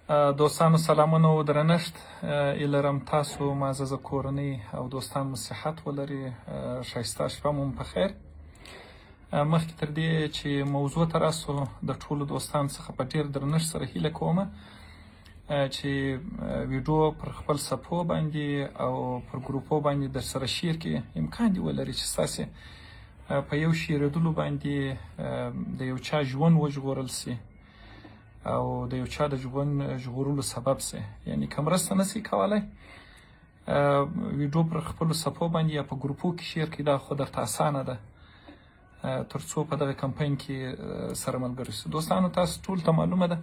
دوستانو سلامونه او درنښت ایله لرم تاسو معززه کورنۍ او دوستان مو صحت ولري ښایسته شپه مو په خیر. مخکې تر دې چې موضوع ته راسو د ټولو دوستانو څخه په ډېر درنښت سره هیله کومه چې ویډیو پر خپل صفحو باندې او پر ګروپو باندې در سره شیر کړي. امکان دی ولري چې ستاسې په یو شیرېدلو باندې د یو چا ژوند وژغورل سي او د یو چا د ژوند ژغورلو سبب سي. یعنی که مرسته نسي کولی ویډیو پر خپلو صفحو باندې یا په ګروپو کې شیر کړي، دا خو درته اسانه ده تر څو په دغه کمپاین کې سره ملګري سو. دوستانو تاسو ټول ته معلومه ده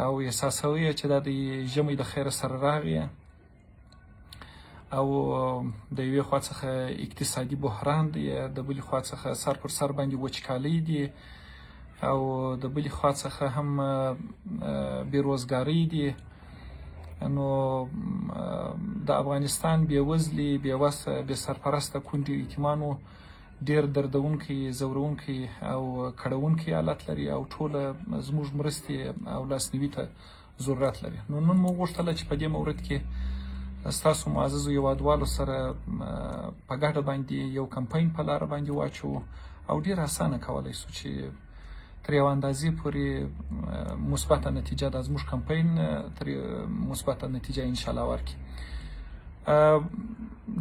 او احساسوي چې دا د ژمي د خیره سره راغی او د یوې خوا څخه اقتصادي بحران دی، د بلې خوا څخه سر پر سر باندې وچکالۍ دی او د بلې خوا څخه هم بیروزګارۍ دی. نو د افغانستان بېوزلي، بېوسه، بې سرپرسته کونډې یتیمانو ډېر دردونکی، ځورونکی او کړونکی حالت لري او ټوله زموږ مرستې او لاسنیوي ته ضرورت لري. نو نن مو غوښتله چې په دې مورد کې ستاسو معززو هېوادوالو سره په ګډه باندې یو کمپاین په لاره باندې واچوو او ډېر اسانه کولی سو چې تر یو اندازې پورې مثبته نتیجه ده زموږ کمپاین تر مثبته نتیجه انشاءالله ورکړي.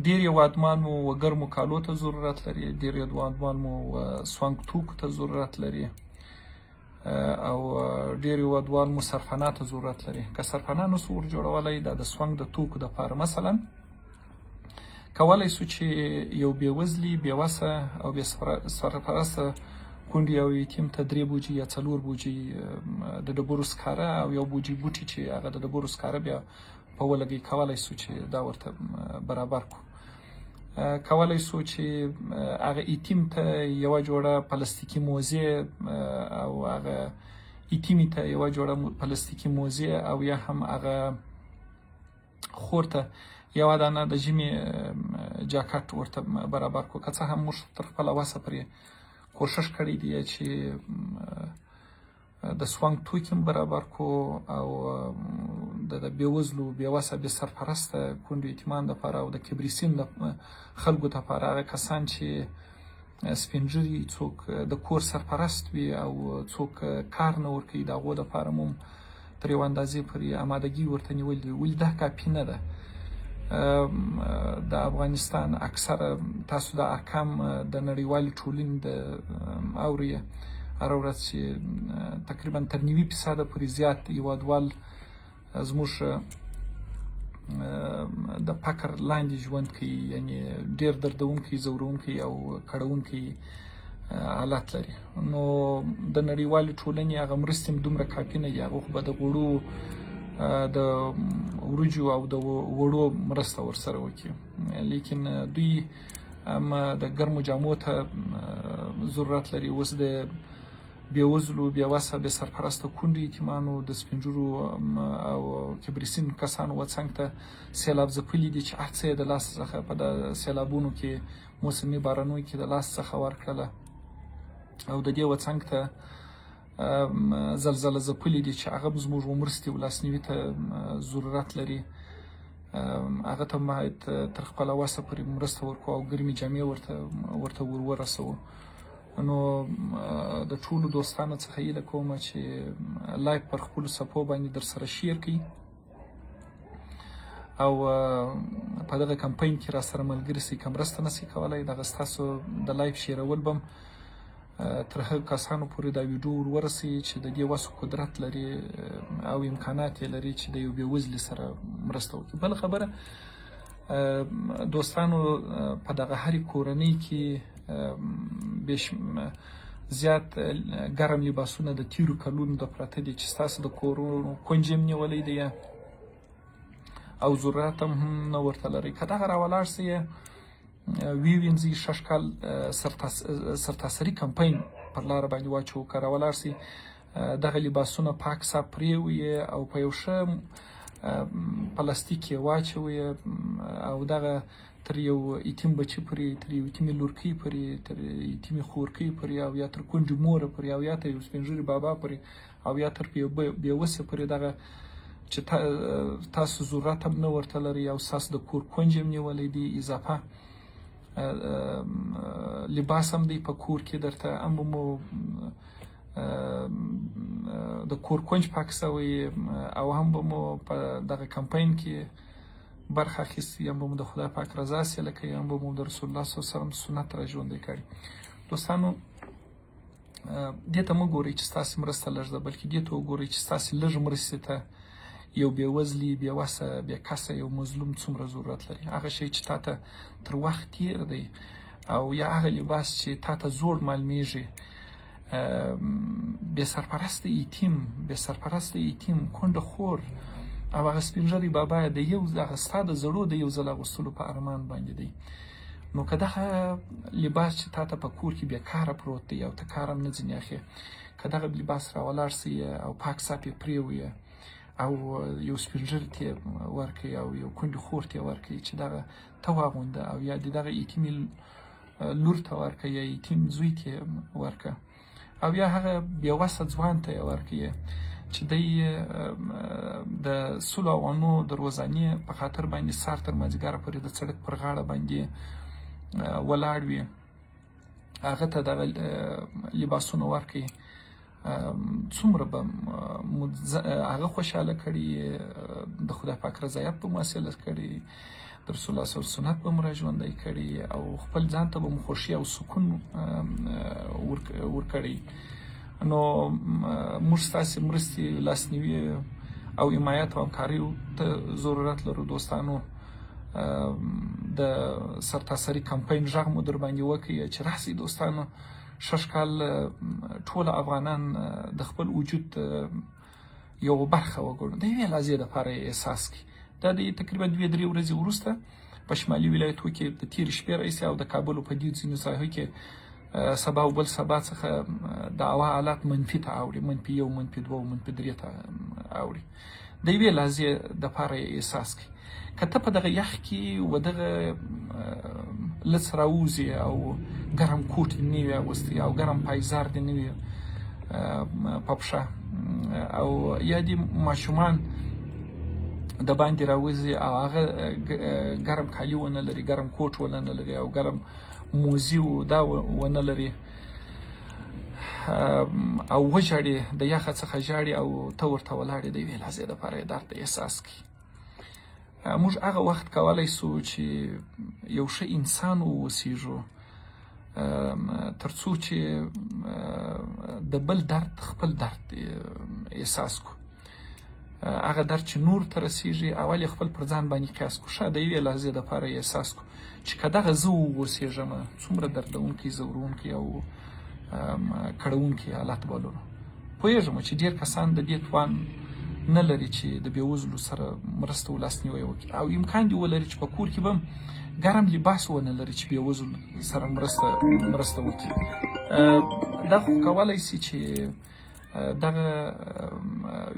ډېر هېوادمان مو ګرمو کالو ته ضرورت لري، ډېر هېوادمان مو سونګ توکو ته ضرورت لري او ډېر هېوادوال مو سرپناه ته ضرورت لري. که سرپناه نسو ور جوړولی دا د سونګ د توکو دپاره مثلا کولی سو چې یو بېوزلي، بېوسه او بې سرپرسته کونډې او یتیم ته 3 بوجي یا 4 بوجي د ډبرو سکاره او 1 بوجي بوټي چې هغه د ډبرو سکاره بیا په ولګي کولی سو چې دا ورته برابر کړو. کولی سو چې هغه یتیم ته یوه جوړه پلاستیکي موزې او هغه یتیمې ته یوه جوړه پلاستیکي موزې او یا هم هغه خور ته یوه دانه د ژمي جاکټ ورته برابر کړو. که څه هم موږ تر خپله وسه پرې کوشش کړی دی چې د سونګ توکي هم برابر کړو او د بېوزلو، بېوسه، بې سرپرسته کونډو یتیمان دپاره او د کبریسین د خلکو دپاره، هغه کسان چې سپین ږیري، څوک د کور سرپرست وي او څوک کار نه ورکوي، د هغو دپاره مو تر یو اندازې پورې امادګي ورته نیولې دي. ولې دا کافي نه ده. د افغانستان اکثره تاسو د ارقام د نړیوالې ټولنې د اوري هره ورځ چې تقریبا تر 90% پورې زیات هېوادوال زموږ د فقر لاندې ژوند کوي، یعنې ډېر دردونکی، ځورونکی او کړونکی حالت لري. نو د نړیوالې ټولنې هغه مرستې هم دومره کافي نه دي. هغه خو به د غوړو، د وریجو او د وړو مرسته ورسره وکړي، لیکن دوی هم د ګرمو جامو ته ضرورت لري. اوس د بېوزلو، بېوسه، بې سرپرسته کونډو یتیمانو، د سپین ږیرو او کبریسین کسانو وڅنګ ته سیلاب ځپلي دي چې هر څه یې د لاس څخه په د سیلابونو کې، موسمي بارانونو کې د لاس څخه ورکړله او د دې وڅنګ ته زلزله ځپلي دي چې هغه زموږ مرستې او لاسنیوي ته ضرورت لري. هغه ته باید تر خپله وسه پورې مرسته ورکړو او ګرمې جامې ورته ورسوو. نو د ټولو دوستانو څخه هیله کومه چې لایک پر خپلو صفحو باندې در سره شیر کړئ او په دغه کمپاین کې را سره ملګري سئ. که مرسته نسئ کولی، دغه ستاسو د لایک شیرول به تر هغو کسانو پورې دا ویډیو ورسوي چې د دې وس قدرت لري او امکانات یې لري چې د یو بېوزلي سره مرسته وکړي. بله خبره دوستانو، په دغه هرې کورنۍ کې زیات ګرم لباسونه د تیرو کلونو د پراته دي چې ستاسو د کورونو کونج هم نیولی دی او ضرورت هم نه ورته لري. که دغه راولاړ سئ وینځئ، 6 کال سرتاسري کمپاین پر لاره باندې واچوو. که راولاړ سئ دغه لباسونه پاک صاف پرېویې او په یو ښه پلاستیک یې واچوي او دغه تر یو یتیم بچي پورې، تر یو یتیمې لورکۍ پورې، تر یتیمې خورکۍ پورې، او یا تر کونډې موره پورې، او یا تر یو سپین ږیري بابا پورې، او یا تر بېوسې پورې، دغه چې تاسو ضرورت هم نه ورته لرئ او ستاسو د کور کونج هم نیولی دی، اضافه لباس هم دی په کور کې درته، هم به مو د کور کونج پاک شوی او هم به مو په دغه کمپاین کې برخه اخیستې، هم به مو د خدای پاک رضا حاصله کوي، هم به مو د رسول الله صلی الله علیه وسلم سنت را ژوندی کړي. دوستانو دې ته مه ګورئ چې ستاسې مرسته لږ ده، بلکې دې ته وګورئ چې ستاسې لږ مرستې ته یو بېوزلي، بېوسه، بېکسه یو مظلوم څومره ضرورت لري. هغه شی چې تا ته تر وخت تېر دی، او یا هغه لباس چې تا ته زوړ معلومیږي، بې سرپرسته یتیم، بې سرپرسته یتیم، کونډه خور او هغه سپین ږیری بابا د یو هغه ستا د زړو د یو ځل اغوستلو په ارمان باندې دی. نو که دغه لباس چې تا ته په کور کې بېکاره پروت دی او ته کار هم نه ځینې اخې، که دغه لباس راولاړ سي او پاک صاف یې پرېویې او یو سپین ږیري ته یې ورکړئ او یو کونډې خور ته یې ورکړئ چې دغه ته واغونده، او یا د دغه یتیمې لور ته ورکړه، یا یتیم زوی ته یې ورکړه، او یا هغه بېوسه ځوان ته یې ورکړي چې دی د سلو افغانو د روزانې په خاطر باندې سهار تر مازدیګره پورې د سړک پر غاړه باندې ولاړ وي، هغه ته دغه لباسونه ورکړي. څومره به هغه خوشحاله کړي، د خدای پاک رضایت به مو حاصله کړي، د رسول الله صلی الله علیه وسلم سنت به مو را ژوندی کړي، او خپل ځان ته به مو خوښي او سکون ورکړي. نو موږ ستاسې مرستې، لاسنیوي او حمایت او همکاریو ته ضرورت لرو. دوستانو د سرتاسري کمپاین غږ مو در باندې وکړي چې راسئ دوستانو، شش کال ټول افغانان د خپل وجود یو برخه وګڼو، د یوې لحظې دپاره یې احساس کړي. دا د تقریبا 2-3 ورځې وروسته په شمالي ولایتو کې د تېرې شپې راهیسې او د کابل په دې ځینو ساحو کې سبا او بل سبا څخه د هوا حالات منفي ته اوړي، -1, -2, -3 ته اوړي. د یوې لحظې دپاره یې احساس کړي. که ته په دغه یخ کې و دغه لڅ راوځي او ګرم کوټ دې نه وي اغوستی او ګرم پایزار دې نه وي په پښه، او یا دې ماشومان د باندې راوځي او هغه ګرم کالي ونه لري، ګرم کوټ ونه لري، او ګرم موزي دا ونه لري، او وژاړي، د یخه څخه ژاړي، او ته ورته ولاړې، د یوې لحظې دپاره یې درد احساس کړي. موږ هغه وخت کولی سو چې یو ښه انسان واوسیږو تر څو چې د بل درد خپل درد احساس کړو. هغه درد چې نور ته رسیږي اول یې خپل پر ځان باندې قیاس کړو، ښه د یوې لحظې دپاره یې احساس کړو چې که دغه زه واوسېږم څومره دردونکی، ځورونکی او کړونکی حالت به لرو. پوهېږم چې ډېر کسان د دې توان نه لري چې د بېوزلو سره مرسته او لاسنیوی وکړي، او امکان دې ولري چې په کور کې به ګرم لباس ونه لري چې بېوزلو سره مرسته وکړي. دا خو کولی سي چې دغه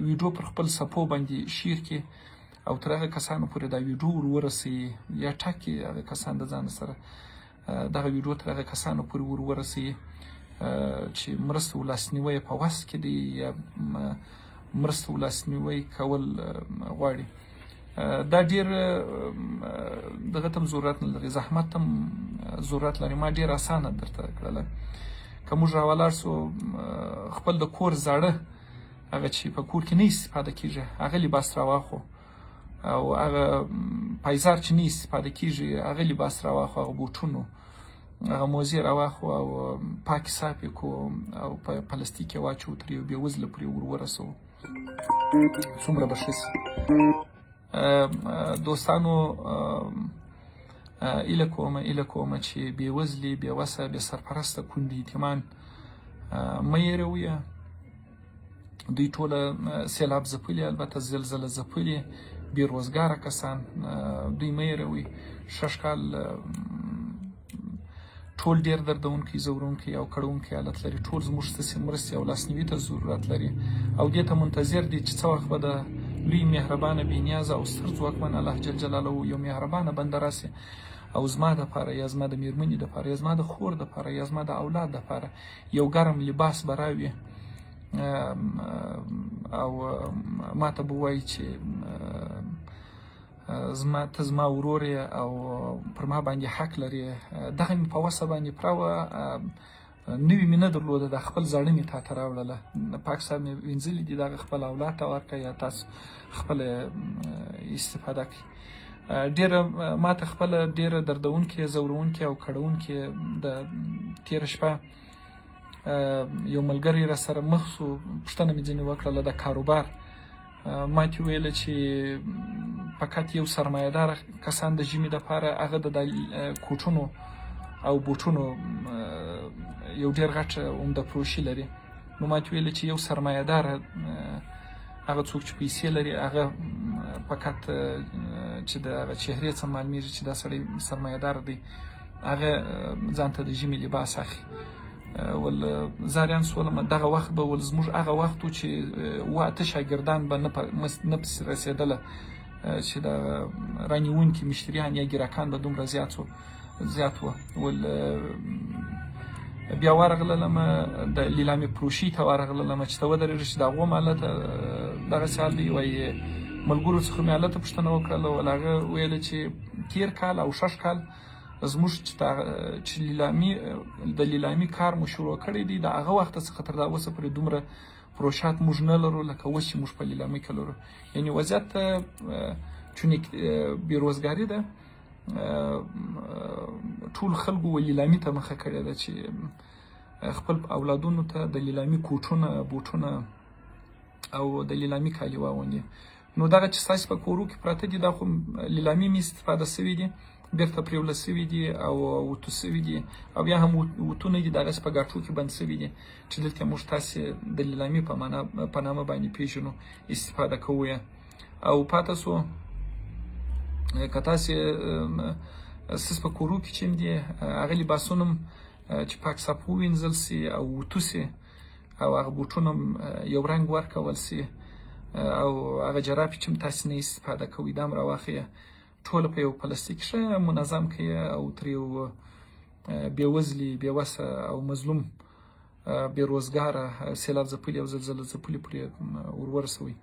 ویډیو پر خپل صفحو باندې شیر کړي او تر هغه کسانو پورې دا ویډیو ورسوي، یا ټاکي هغه کسان د ځان سره دغه ویډیو تر هغه کسانو پورې ورسوي چې مرسته او لاسنیوی په وس کې دی، یا مرسته او لاسنیوی کول غواړي. دا ډېر دغه ته هم ضرورت نه لري، زحمت هم ضرورت لري. ما ډېر اسانه درته کړله. که موږ راولاړ سو خپل د کور زاړه هغه چې په کور کې نه استفاده کېږي هغه لباس راواخو، او هغه پایزار چې نه استفاده کېږي هغه لباس راواخو، هغه بوټونو هغه موزې راواخو او پاکې صافې کړو او په پلاستیک یې واچوو، تر یو بېوزله پورې ورسوو، څومره به ښه سي. دوستانو ایله کومه چې بېوزلي، بېوسه، بې سرپرسته کونډې، یتیمان مه هېروئ. دوی ټوله سیلاب ځپلي، البته زلزله ځپلي، بېروزګاره کسان، دوی مه هېروئ. شش کال ټول ډېر دردونکی، ځورونکی او کړونکی حالت لري. ټول زموږ ستاسې مرستې او لاسنیوي ته ضرورت لري، او دې ته منتظر دي چې څه وخت به د لوی مهربانه بېنیازه او ستر ځواکمن الله جل جلاله یو مهربانه بنده راسي او زما دپاره یا زما د میرمنې دپاره یا زما د خور دپاره یا زما د اولاد دپاره یو ګرم لباس به راوي او ما ته به ووایي چې ته زما ورور یې او پر ما باندې حق لري. دغه مې په وسه باندې پراوه، نوي مې نه درلوده، د خپل زاړه مې تا ته راوړله. پاک صاحب مې وینځلي دي، دغه خپل اولاد ته ورکړه یا تاسو خپله استفاده کړئ. ډېره ما ته خپله ډېره دردونکې، ځورونکې او کړونکې د تېره شپه یو ملګری را سره مخ سو، پوښتنه مې ځینې وکړله د کاروبار. ما ته ویله چې فقط یو سرمایه‌دار کسان د ژمي دپاره هغه د کوټونو او بوټونو یو ډېر غټ عمده فروشي لري. نو ما ته ویله چې یو سرمایه‌دار هغه څوک چې پیسې لري هغه فقط چې د هغه چهرې څخه معلومیږي چې دا سړی سرمایه‌دار دی، هغه ځان ته د ژمي لباس اخلي. ول زاریان سولم دغه وخت به ول زموږ هغه وخت و چې واته شاګردان به نه پسې رسېدله چې د رانیونکي مشتریان یا ګیراکان به دومره زیات وه. ول بیا ورغللم د لیلامي فروشي ته ورغللم چې ته ودرېږه چې د هغو هم هلته دغسې حال دی. وایي ملګرو څخه مې هلته پوښتنه وکړله، ول هغه ویله چې تېر کال او 6 کال زموږ چې د لیلامي کار مو شروع کړی دی، د هغه وخت څخه تر دا اوسه پورې دومره فروشات موږ نه لرو لکه اوس چې موږ په لیلامي کې لرو. یعنې وضعیت چونې بېروزګاري ده، ټول خلکو لیلامي ته مخه کړې ده چې خپل اولادونو ته د لیلامي کوټونه، بوټونه او د لیلامي کالي واغوندي. نو دغه چې ستاسې په کورو کې پراته دي دا خو لیلامي مې استفاده سوي دي، بیرته پرېوله سوي دي او وتو سوي دي، او بیا هم وتونه دي دغسې په ګاټو کې بند سوي دي چې دلته موږ تاسې د لیلامي په نامه باندې پېژنو، استفاده کوو یې. او پاته سو که تاسې ستاسې په کورو کې چې دي هغه لباسونه هم چې پاک صاف ووینځل سي او وتو سي او هغه بوټونه هم یو رنګ ورکول سي او هغه جرابې چې هم تاسې نه استفاده کوئ دا هم راواخلئ، ټوله په یو پلاستیک ښه منظم کړئ او ترې یو بېوزلي، بېوسه او مظلوم، بېروزګاره، سیلاب ځپلي او زلزله ځپلي پورې ورورسوئ.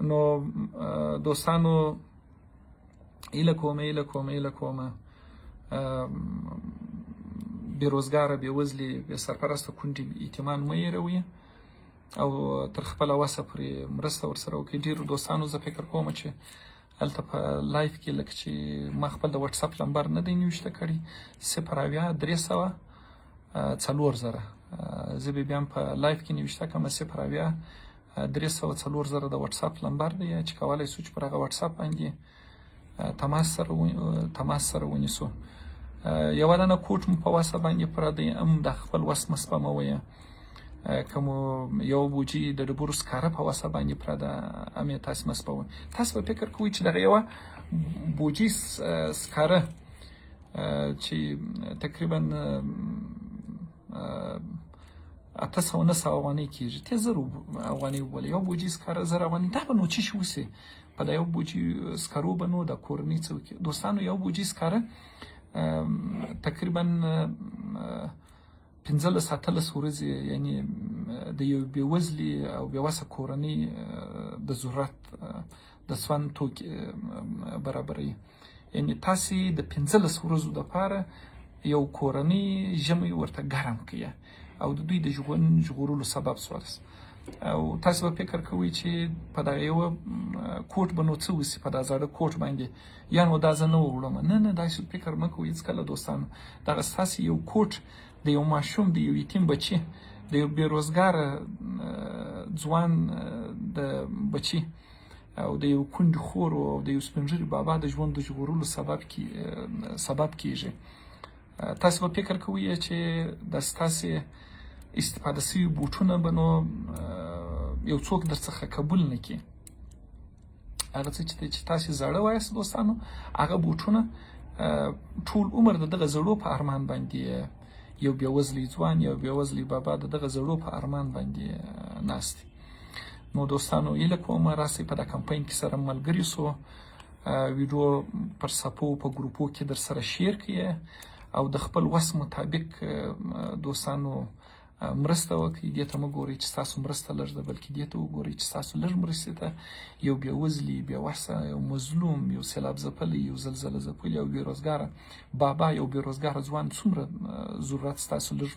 نو دوستانو هیله کومه بېروزګاره، بېوزلي، بېسرپرسته کونډې یتیمان مه هېروئ او تر خپله وسه پورې مرسته ورسره وکړئ. ډېرو دوستانو زه فکر کوم چې هلته په لایف کې لکه چې ما خپل د وټساپ نمبر نه دی نوشته کړی 080-300-4000 زه به بیا هم په لایف کې نوشته کړم 080-300-4000 د وټساپ نمبر دی چې کولی شو چې پر هغه وټساپ باندې تماس سره ونیسو. یوه دانه کوټ مو په وسه باندې پره دی، هم د خپل وس مه سپموئ. که مو یو بوجي د ډبرو سکاره په وسه باندې پره ده هم یې تاسې مه سپموئ. تاسې به فکر کوئ چې دغه یوه بوجي سکاره چې تقریبا 800-900 افغانۍ کېږي، 1000 افغانۍ وبولئ یو بوجي سکاره 1000 افغانۍ، دا به نو څه شي وسي په دا یو بوجي سکارو به نو د کورنۍ څه وکړي. دوستانو یو بوجي سکاره تقریبا 15-18 ورځې یعنې د یو بېوزلي او بېوسه کورنۍ د ضرورت د سون توکي برابروي. یعنې تاسې د 15 ورځو دپاره یو کورنۍ ژمی ورته ګرم کړئ او د دوی د ژغورلو سبب سوالس. او تاسې به فکر کوئ چې په دغه یوه کوټ به نو څه وسي په دا زاړه کوټ باندې، یا نو دا زه نه وړم. نه داسې فکر مه کوئ هېڅکله دوستانو. دغه ستاسې یو کوټ د یو ماشوم، د یو یتیم بچي، د یو بېروزګاره ځوان د بچي او د یو کونډې خور او د یو سپین ږیري بابا د ژوند د ژغورلو سبب کیږي. تاسې به فکر کوئ چې د ستاسې استفاده سوي بوټونه به نو یو څوک در څخه قبول نه کړي. هغه څه چې تاسې زاړه وایاست دوستانو، هغه بوټونه ټول عمر د دغه زړو په ارمان باندې یو بېوزلی ځوان، یو بېوزلی بابا د دغه زړو په ارمان باندې ناست دي. نو دوستانو هیله کوم راسئ په دا کمپاین کې سره ملګري سو، ویډیو پر صفو په ګروپو کې در سره شیر کړئ او د خپل وس مطابق دوستانو مرسته وکړئ. دې ته مه ګورئ چې ستاسو مرسته لږ ده، بلکې دې ته وګورئ چې ستاسو لږ مرستې ته یو بېوزلي، بېوسه، یو مظلوم، یو سیلاب ځپلی، یو زلزله ځپلی او بېروزګاره بابا، یو بېروزګاره ځوان څومره ضرورت ستاسو لږ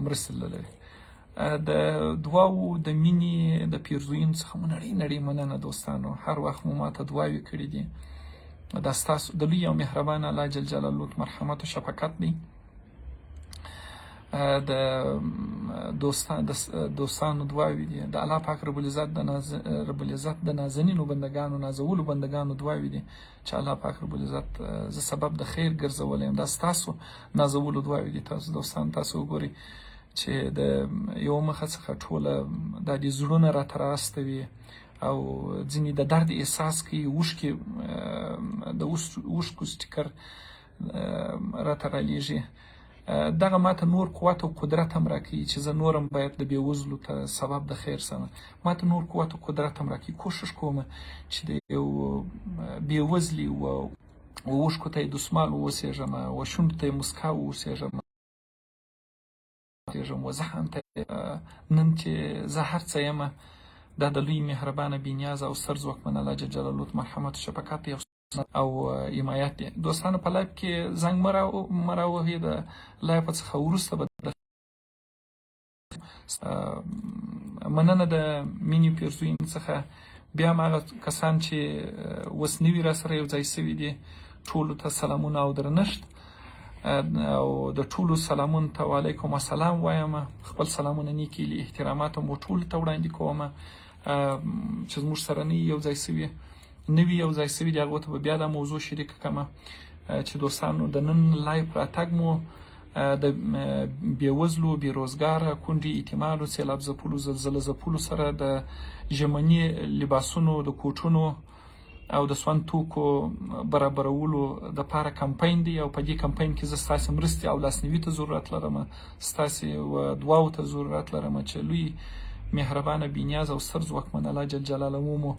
مرستې لري. د دعاو د مینې د پیرزویانو څخه مو نړۍ مننه دوستانو. هر وخت مو ماته دعاوې کړي دي. دا ستاسو د لوی او مهربان الله جل جلاله مرحمت او شفقت دی. د دوستانو دعاوې دي، د الله پاک رب العزت د نازنینو بندگانو، نازولو بندگانو دعاوې دي چې الله پاک رب العزت زه سبب د خیر ګرځولی یم. دا ستاسو نازولو دعاوې دي. تاسو دوستان تاسو وګورئ چې د یو مخه څخه ټوله دا د زړونه راته راستوي او ځینې د درد احساس کوي، اوښکې د اوښکو سټیکر راته رالیږي. دغه ماته نور قوت او قدرت هم راکوي چې زه نورم باید د بېوزلو ته سبب د خیر سمه. ماته نور قوت او قدرت هم راکوي. کوشش کوم چې د یو بېوزلي و اوښکو ته یې دسمال واوسېږم، و شونډو ته یې مسکا واوسېږم، و زخم ته نن چې زه هر څه یم، دا د لوی مهربانه بېنیازه او ستر ځواکمن الله جل جلاله مرحمت و شفقت دی او حمایت دی. دوستانو په لایف کې زنګ مه راوهئ. د لایف څخه وروسته به مننه د مینې پیرزویانو څخه. بیا هم هغه کسان چې اوس نوي راسره یو ځای سوي دي، ټولو ته سلامونه او درنښت او د ټولو سلامونو ته وعلیکم السلام وایم. خپل سلامونه نیکې هیلې احترامات مو ټولو ته وړاندې کوم چې زموږ سره نوي یو ځای سوي دي. هغو ته به بیا دا موضوع شریکه کړم چې دوستانو د نن لایف راتګ مو د بېوزلو، بېروزګاره، کونډې یتیمانو، سیلاب ځپلو، زلزله ځپلو سره د ژمني لباسونو، د کوټونو او د سون توکو برابرولو دپاره کمپاین دی او په دې کمپاین کې زه ستاسې مرستې او لاسنیوي ته ضرورت لرم، ستاسې دعاو ته ضرورت لرم چې لوی مهربانه بېنیاز او ستر ځواکمن الله جل جلاله مو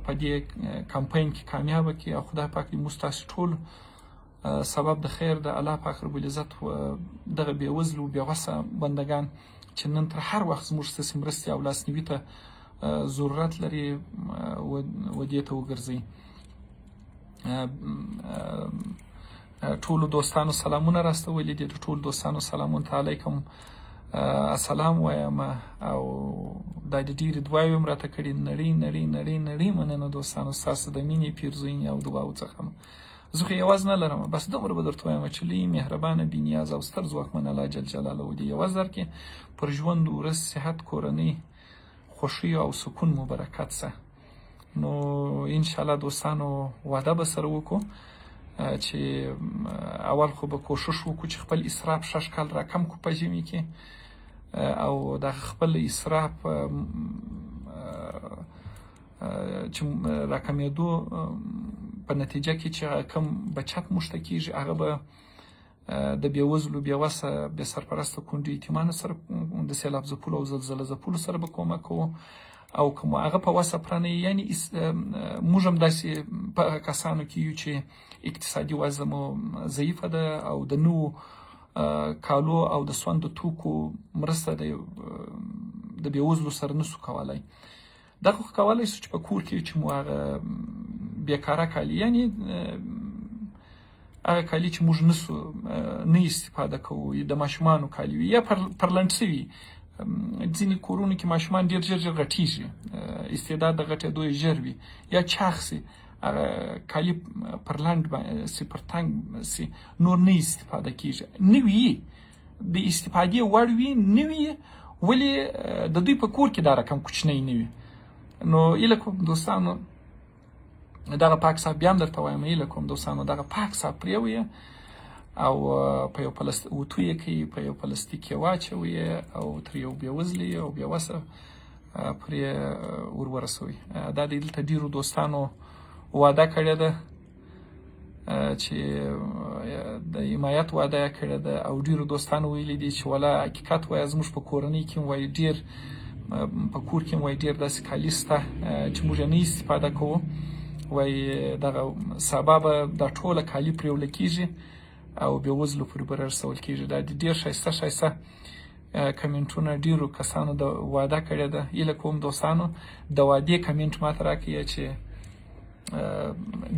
په دې کمپاین کې کامیابه کړي او خدای پاک دې موږ ستاسې ټول سبب د خیر د الله پاک رب العزت دغه بېوزلو بېوسه بندګان چې نن تر هر وخت زموږ ستاسې مرستې او لاسنیوي ته ضرورت لري و دې ته وګرځئ. ټولو دوستانو سلامونه راستولي دي. د ټولو دوستانو سلامونه ته علیکم السلام وایم او دا د ډېرې دعاوې هم راته کړي. نړۍ مننه دوستانو ستاسو د مینې پیرزویانو او دعاو څخه. زه خو یوازې نه لرم، بس دومره به درته وایم چې لوی مهربانه بېنیاز او ستر ځواکمن الله جل جلاله دې یوازې درکړي پر ژوند، ورځ، صحت، کورنۍ، خوښي او سکون مو برکت سه. نو انشاءالله دوستانو وعده به سره وکړو چې اول خو به کوشش وکړو چې خپل اسراف شش کال راکم کړو په ژمي کې او د خپل اسراف چې راکمېدو په نتیجه کې چې کم بچت موږ ته کېږي هغه به د بېوزلو، بېوسه، بې سرپرسته کونډو یتیمانو سره د سیلاب ځپلو او زلزله ځپلو سره به کومک کوو او که هغه په وسه پرانه یعنې موږ هم داسې په کسانو کې یو چې اقتصادي وضع مو ضعیفه ده او د نوو کالو او د سوندو توکو مرسته د بېوزلو سره نسو کولی. دغه خو کولی سو چې په کور کې چې مو هغه بېکاره کالي یعنې هغه کالي چې موږ نه استفاده کوو د ماشومانو کالي وي یا پرلنډ سوي. ځینې کورونو کې ماشومان ډېر ژر غټېږي، استعداد د غټېدو یې ژر وي یا چاغ سي، هغه کالي پرلنډ سي، پرتنګ سي، نور نه استفاده کېږي. نوي د استفادې وړ وي، نوي ولې د دوی په کور کې دا رقم کوچنی نه وي. نو هیله کوم دوستانو دغه پاک صاحب بیا هم درته وایم، هیله کوم دوستانو دغه پاک صاحب پرېوئ او په یو اوتو یې کړئ، په یو پلاستیک یې واچوئ او تر یو بېوزلي او بېوسه پرې ورسوئ. دا د دلته ډېرو دوستانو وعده کړې ده چې د حمایت وعده یې کړې ده او ډېرو دوستانو ویلي دي چې والا حقیقت وایه زموږ په کورنۍ کې وایي ډېر په کور کې وای ډېر داسې کالي شته چې موږ یې نه استفاده کوو، وای دغه سبا به دا ټوله کالي پرېوله کېږي او بېوزلو پورې به رارسول کېږي. دا ډېر ښایسته ښایسته کمنټونه ډېرو کسانو د واده کړې ده. هیله کوم دوستانو د وادې کمنټ ماته راکړئ چې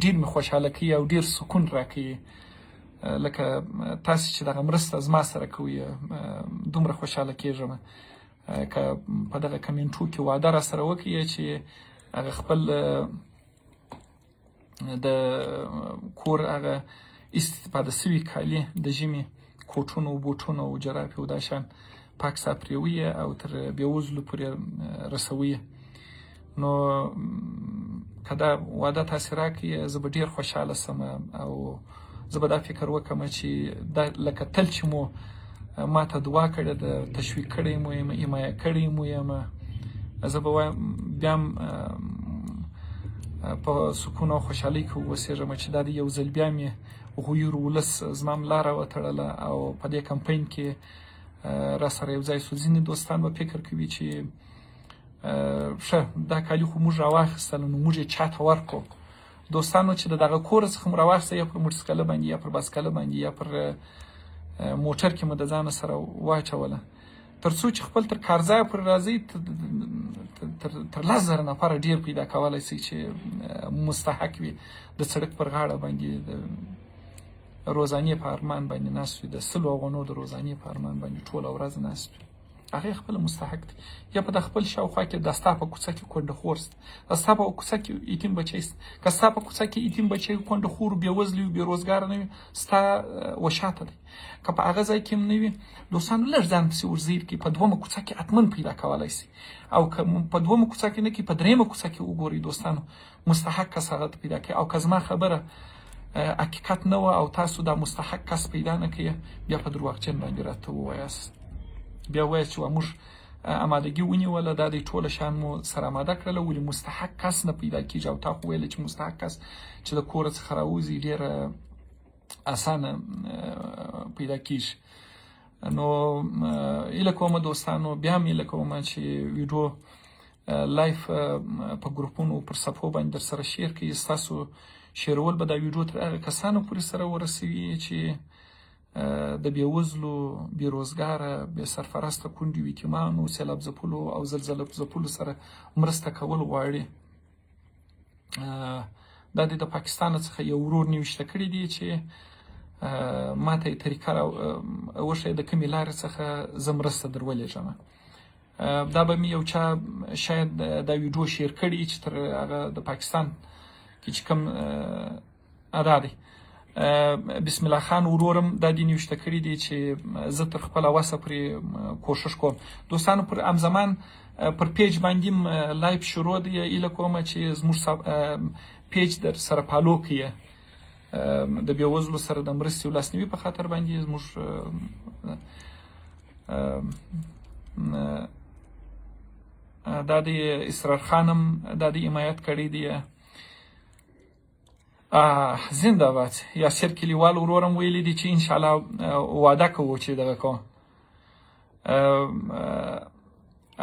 ډېر مې خوشحاله کوي او ډېر سکون راکوي، لکه تاسې چې دغه مرسته زما سره کوئ دومره خوشحاله کېږم که په دغه کمنټو کې واده را سره وکړئ چې هغه خپل د کور هغه استفاده سوي کالي د ژمي کوټونه و بوټونه و جرابې و دا شیان پاک صاف پرېوئ او تر بېوزلو پورې رسوئ. نو که دا واده تاسې راکړئ زه به ډېر خوشحاله سم او زه به دا فکر وکړم چې دا لکه تل چې مو ما ته دعا کړې ده، تشویق کړی مو یم، حمایه کړی مو یم، زه به وایم بیا هم په سکون او خوشحالۍ کې اوسېږم چې دا د یو ځل بیا مې غویر ولس زما هم لاره وتړله او په دې کمپین کې را سره یو ځای سو. ځینې دوستان به فکر کوي چې ښه دا کالي خو موږ راواخیستل نو موږ یې چاته ورکړو. دوستانو چې د دغه کور څخه مو راواخیسته یا پر موټرسایکل باندې یا پر باسکل باندې یا پر موټر کې مو د ځان سره واچوله، تر څو چې خپل تر کارځایه پورې راځئ تر 10,000 نفره ډېر پیدا کولی شئ چې مستحق وي د سړک پر غاړه باندې د روزانې په ارمان باندې ناست وي، د 100 افغانو د روزانې په ارمان باندې ټوله ورځ ناست وي، هغه خپل مستحق دی. یا په د خپل شاوخوا کې د ستا په کوڅه کې کونډخور شته، د ستا په کوڅه کې یتیم بچی شته، که ستا په کوڅه کې یتیم بچی کونډخور بېوزلي وي بېروزګاره نه وي ستا وشاته دی. که په هغه ځای کې هم نه وي دوستانو لږ ځان پسې ورزیر کړي، په 2مه کوڅه کې حتما پیدا کولی شي، او که په 2مه کوڅه کې نه کړي په 3مه کوڅه کې وګورئ دوستانو مستحق کس هغه پیدا کړي. او که زما خبره حقیقت نه وه او تاسو دا مستحق کس پیدا نه کړئ بیا په دروغجن باندې راته ووایاست، بیا وایاست چې موږ امادګي ونیوله دا د ټوله شیان مو سره اماده کړله ولې مستحق کس نه پیدا کېږي. او تا خو ویله چې مستحق کس چې د کوره څخه راوځي ډېره اسانه پیدا کېږي. نو هیله کوم دوستانو بیا هم هیله کوم چې ویډیو لایف په ګروپونو پر صفحو باندې در سره شیر کړئ. ستاسو شیرول به دا ویډیو تر هغه کسانو پورې سره ورسوي چې د بېوزلو بېروزګاره بې سرپرسته کونډو یتیمانو سیلاب ځپلو او زلزله ځپلو سره مرسته کول غواړي. دا د پاکستان څخه یو ورور نیوشته کړي دي چې ما ته یې طریقه وښیه د کومې لارې څخه زه مرسته در ولېږم. دا به مې یو چا شاید دا ویډیو شیر کړي چې تر هغه د پاکستان کې چې کوم ادا دی بسم الله خان ورورم دا دې نیوشته کړي دي چې زه تر خپله وسه پرې کوشش کوم. دوستانو پر همزمان پر پیج باندې لایف شروع دی، هیله کوم چې زموږ پیج در سره فالو کړئ د بېوزلو سره د مرستې او لاسنیوي په خاطر باندې. زموږ دا د اسرار خانم دا د حمایت کړی دی. زنده باد. یاسر کلیوال ورورم ویلی دی چې انشاءالله واده کوو چې دغه کوم.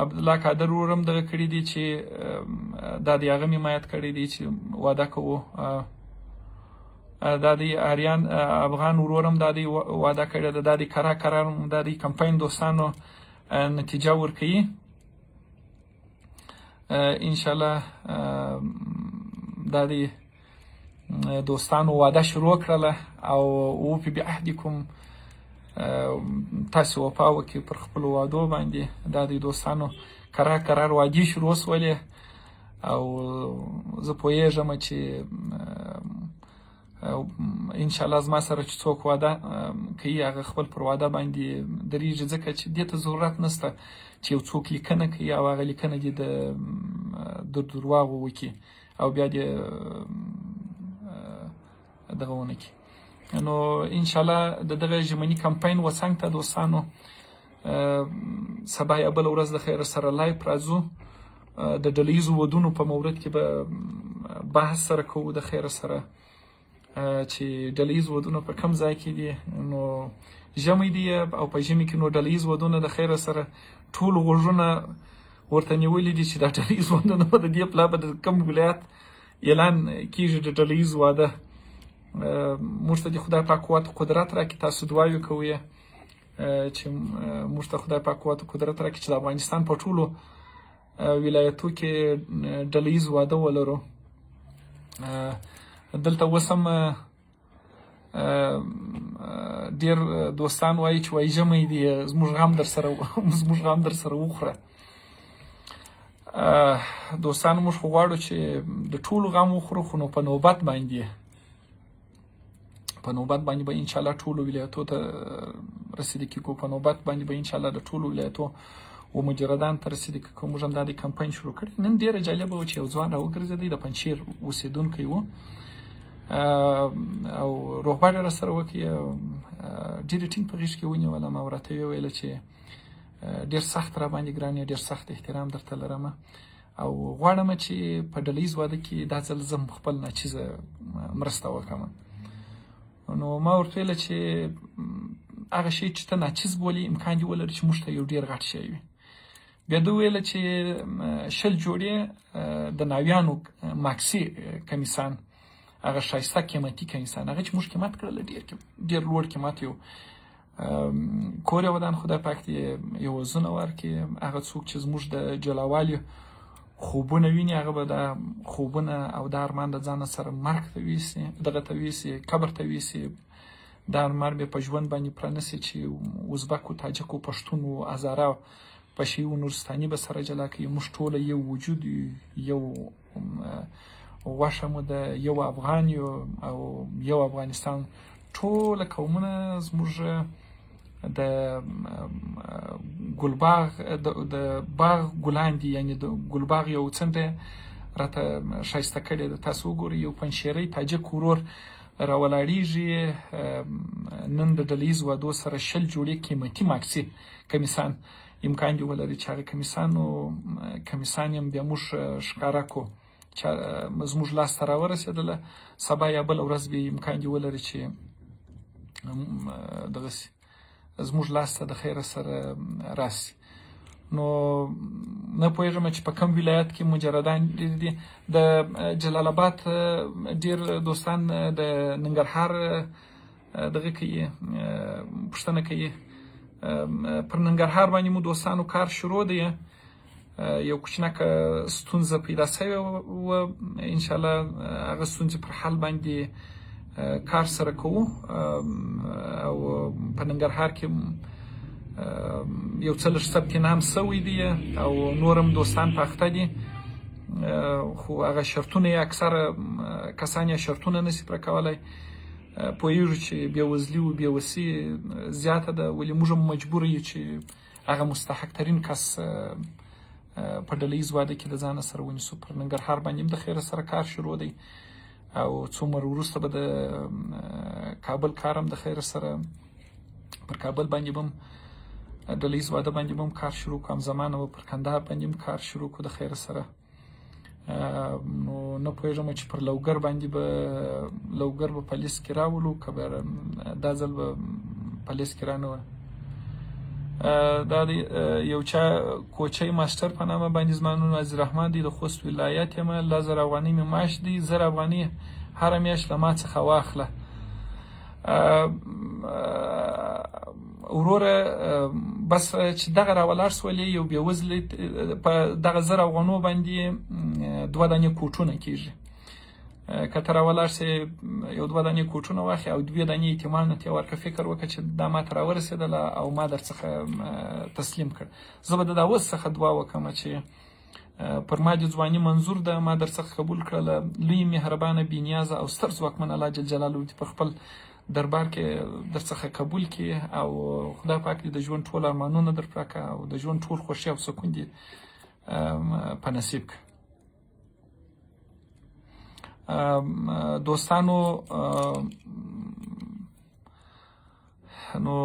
عبدالله قادر ورورم دغه کړی دی چې دا د هغه حمایت کړی دی چې واده کوو. دا د آریان افغان ورورم دا د واده کړی ده. دا د کرار دا د کمپاین دوستانو نتیجه ورکوي انشاءالله. دا د دوستانو واده شروع کړله او وفي بعهدکم تاسو وفا وکړئ پر خپلو وعدو باندې. دا د دوستانو کرار وعدې شروع شولې او زه پوهیږم چې انشاءالله زما سره چې څوک واده کوي هغه خپل پر واده باندې درېږي، ځکه چې دې ته ضرورت نشته چې یو څوک لیکنه کوي او هغه لیکنه دې د درواغو وکړي او بیا دې دغه ونه کړي. نو انشاءالله د دغه ژمني کمپاین وڅنګ ته دوستانو سبا یا بله ورځ د خیره سره لایف راځو. د ډلهییزو ودونو په مورد کې به بحث سره کوو د خیره سره چې ډلهییز ودونه په کوم ځای کې دي. نو ژمی دی او په ژمي کې نو ډلهییز ودونه د خیره سره ټول غوږونه ورته نیولي دي چې دا ډلهییز واده نه د دې پلا به د کوم ولایت اعلان کېږي د ډلهییز واده. موږ ته د خدای پاک قوت قدرت راکړي. تاسو دعاوې کوئ چې موږ ته خدای پاک قوت قدرت راکړي چې د افغانستان په ټولو ولایتو کې ډلهییز واده ولرو. دلته اوس هم ډېر دوستان وایي چې وایي ژمی دی زموږ غم در سره وخوره. دوستانو موږ خو غواړو چې د ټولو غم وخورو، خو نو په نوبت باندې به انشاءالله ټولو ولایتو ته رسیدګي کوو. په نوبت باندې به انشاءالله د ټولو ولایتو و مجردان ته رسیدګي کوو. موږ هم دا د کمپاین شروع کړی. نن ډېره جالبه و چې یو ځوان راوګرځېدی، د پنجشیر اوسېدونکی و او روغبړ یې راسره وکړي. ډېرې ټینګ په غېږ کې ونیولم او راته یې وویله چې ډېر سخت را باندې ګران یې، ډېر سخت احترام درته لرم او غواړم چې په ډلهییز واده کې دا ځل زه خپل ناچیزه مرسته وکړم. نو ما ورته ویله چې هغه شی چې ته ناچیز بولي امکان دې ولري چې موږ ته یو ډېر غټ شی وي. بیا ده وویله چې 20 جوړې د ناویانو ماکسي کمیسان، هغه ښایسته قیمتي کمیسان، هغه چې موږ قیمت کړله ډېر لوړ قیمت یو. کور یې ودان، خدای پاک دې یې وزرونه ورکړي. هغه څوک چې زموږ د جلاوالي خوبونه ویني، هغه به دا خوبونه او دا ارمان د ځانه سره مرګ ته ویسي، دغه ته ویسي، قبر ته ویسي. دا ارمان به په ژوند باندې پرانیسي چې ازبک و تاجک و پښتون و هزاره پشي و نورستاني به سره جلا کوي. موږ ټوله یو وجود، یو غوښه مو د یو افغان او یو افغانستان. ټوله قومونه زموږ د ګلباغ د باغ ګلان دي، یعنی د ګلباغ یو څنډه راته ښایسته کړې ده. تاسو وګورئ، یو پنجشیری تاجک ورور راولاړېږي نن د ډلهییز وادو سره 20 جوړې قیمتي ماکسي کمیسان. امکان دې ولري چې هغه کمیسان یې بیا موږ ښکاره کړو چې زموږ لاس ته راورسېدله. سبا یا بله ورځ به امکان دې ولري چې دغسې زموږ لاس ته د خیره سره راسي. نو نه پوهېږم چې په کوم ولایت کې مجردان ډېر دي. د جلال آباد ډېر دوستان د ننګرهار دغه کوي، پوښتنه کوي. پر ننګرهار باندې مو دوستانو کار شروع دی. یو کوچنکه ستونزه پیدا شوې وه، انشاءالله هغه ستونزې پر حل باندې کار سره کوو. او په ننګرهار کې یو څه لږ ثبت نام شوی دی او نور هم دوستان په اخته دي، خو هغه شرطونه یې اکثره کسان یې شرطونه نشي پوره کولی. پوهېږو چې بېوزلي و بېوسي زیاته ده، ولې موږ هم مجبوره یو چې هغه مستحق ترین کس په ډلهییز واده کې د ځانه سره ونیسو. پر ننګرهار باندې هم د خیره سره کار شروع دی او څو عمر وروسته به د کابل کار هم د خیره سره پر کابل باندې به هم ډلهییز واده باندې به هم کار شروع کړو. همزمانه به پر کندهار باندې هم کار شروع کړو د خیره سره. نو نه پوهېږم چې پر لوګر باندې به لوګر په لیست کې راولو که به دا ځل به په لیست کې رانه وه. دا د یو چا کوچی ماسټر په نامه باندې زما نوم عزیزرحمن دی، د خوست ولایت یم. 1000 افغانۍ مې معاش دی، 1000 افغانۍ هره میاشت له ما څخه واخله. وروره بس چې دغه راولاړ سولې یو بېوزلي په دغه 1000 افغانو باندې 2 دانې کوټونه کېږي. که ته راولاړ سې یو 2 دانې کوټونه واخلې او 2 دانې یتیمانو ته یې ورکړه، فکر وکړه چې دا ما ته راورسېدله او ما در څخه تسلیم کړ. زه به د دا اوس څخه دعا وکړم چې پر ما دې ځواني منظور ده، ما در څخه قبول کړله. لوی مهربانه بېنیازه او ستر ځواکمن الله جل جلاله دې په خپل دربار کې در څخه قبول کړي او خدای پاک دې د ژوند ټول ارمانونه در پوره کړه او د ژوند ټول خوښي او سکون دې په نصیب کړه. دوستانو نو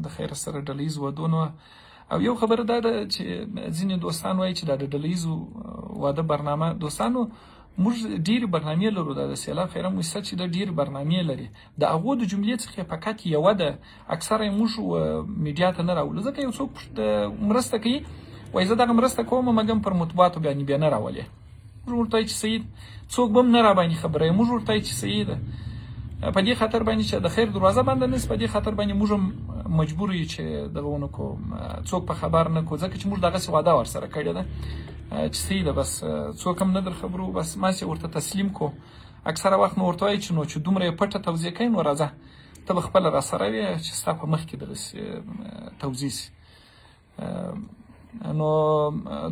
د خیر سره ډلهییز ودونه او یو خبره دا ده چې ځینې دوستان وایي چې دا د ډلهییز واده برنامه. دوستانو موږ ډېرې برنامې لرو، دا د سیلاب خیره موسسه چې دا ډېرې برنامې لري. د هغو د جملې څخه فقط یوه ده، اکثره یې موږ میډیا ته نه راولو، ځکه یو څوک مرسته کوي وایي زه دغه مرسته کوم مګم پر مطبوعاتو بیا نه راولې. موږ ورته وایو چې سید څوک به هم نه راباندې خبره. موږ ورته وایو چې سید په دې خاطر باندې چې د خیر دروازه بنده نه سي، په دې خاطر باندې موږ هم مجبور یو چې دغه ونه کوو، څوک په خبر نه کړو، ځکه چې موږ دغسې وعده ورسره کړې ده چې سیده بس څوک هم نه در خبرو، بس ماسې ورته تسلیم کو. اکثره وخت مو ورته وایي چې نو چې دومره یې پټه توضیح کوي نو راځه ته به خپله راسره وې چې ستا په مخ کې دغسې توضیح سي. نو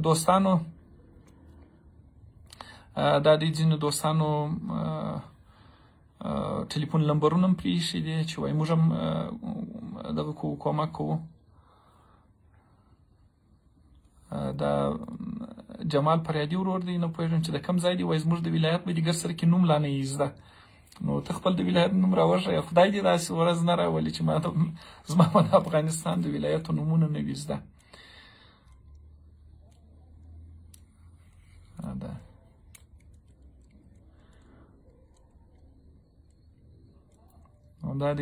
دوستانو دا د ځینو دوستانو ټلیفون نمبرونه هم پرې ایښي دي چې وایي موږ هم دغه کوو، کومک کوو. دا جمال فریادي ورور دی، نه پوهېږم چې د کوم ځای دی. وایي زموږ د ولایت په دیګر سره کې نوم لا نه یې زده، نو ته خپل د ولایت نوم راوښیه. خدای دې داسې ورځ نه راولي چې ما زما د افغانستان د ولایتو نومونه نه وي زده. دا د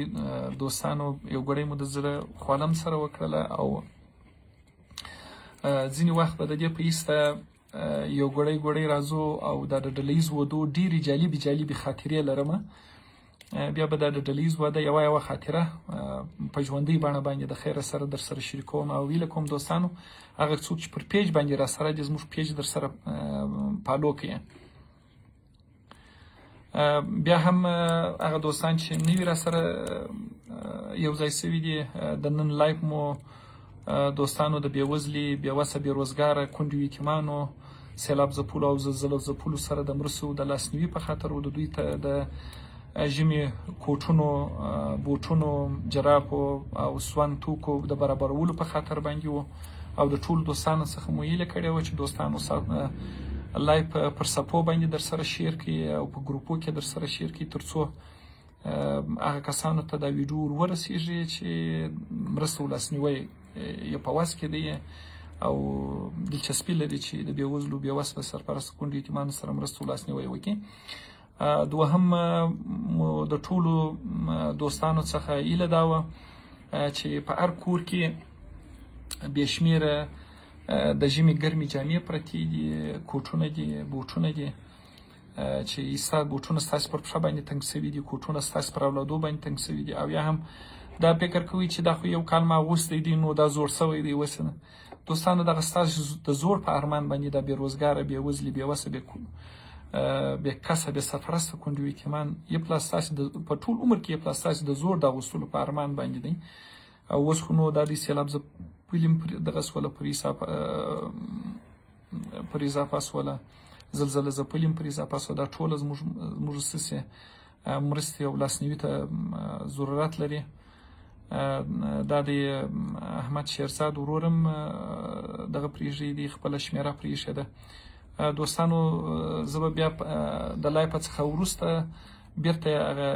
دوستانو یو ګړی مو د زړه خواله هم سره وکړله، او ځینې وخت به د دې په ایسته یو ګړی راځو او دا د ډله ییز ودو ډېرې جالبې خاطرې لرمه. بیا به دا د ډله ییز واده یوه خاطره په ژوندۍ بڼه باندې د خیره سره در سره شریکوم او ویله کوم دوستانو هغه څوک چې پر پیج باندې را سره دي زموږ پیج در سره فالو کړئ. بیا هم هغه دوستان چې نوي را سره یو ځای سوي دي، د نن لایف مو دوستانو د بېوزلي بېوسه بېروزګاره کونډو یتیمانو سیلاب ځپلو او زلزلو ځپلو سره د مرستو د لاسنیوي په خاطر و د دوی ته د ژمي کوټونو، بوټونو، جرابو او سون توکو د برابرولو په خاطر باندې و. او د ټولو دوستانو څخه مو هیله کړې وه چې دوستانو لایف پر سپو باندې در سره شیر کړي او په ګروپو کې در سره شیر کړي، تر څو هغه کسانو ته دا ویډیو ورسیږي چې مرسته و لاسنیوی یې په وس کې دی او دلچسپي لري چې د بېوزلو بېوسه سرپرسته کونډو یتیمانو سره مرسته و لاسنیوی وکړي. دوهم مو د ټولو دوستانو څخه هیله دا وه چې په هر کور کې بې شمېره د ژمي ګرمې جامې پرتې دي، کوټونه دي، بوټونه دي، چې بوټونه ستاسې پر پښه باندې تنګ شوي دي، کوټونه ستاسې پر اولادو باندې تنګ شوي دي، او یا هم دا فکر کوي چې دا خو یو کال ما اغوستی دی نو دا زوړ شوی دی. اوس نه دوستانو دغه ستاسې د زوړ په ارمان باندې دا بېروزګاره، بېوزلي، بېوسه، بېکسه، بېسرپرسته کونډو یتیمان یې پلا ستاسې په ټول عمر کې یې پلا ستاسې د زوړ د اغوستلو په ارمان باندې دی. او اوس خو نو دا د سیلاب ځپلي دغه سوله پر اضافه سوله، زلزله ځپلي پر اضافه سوله، دا ټوله زموږ ستاسې مرستې او لاسنیوي ته ضرورت لري. دا د احمد شیرزاد ورور هم دغه پرېږدي دی، خپله شمېره پرېښې ده. دوستانو زه به بیا د لایف څخه وروسته بیرته هغه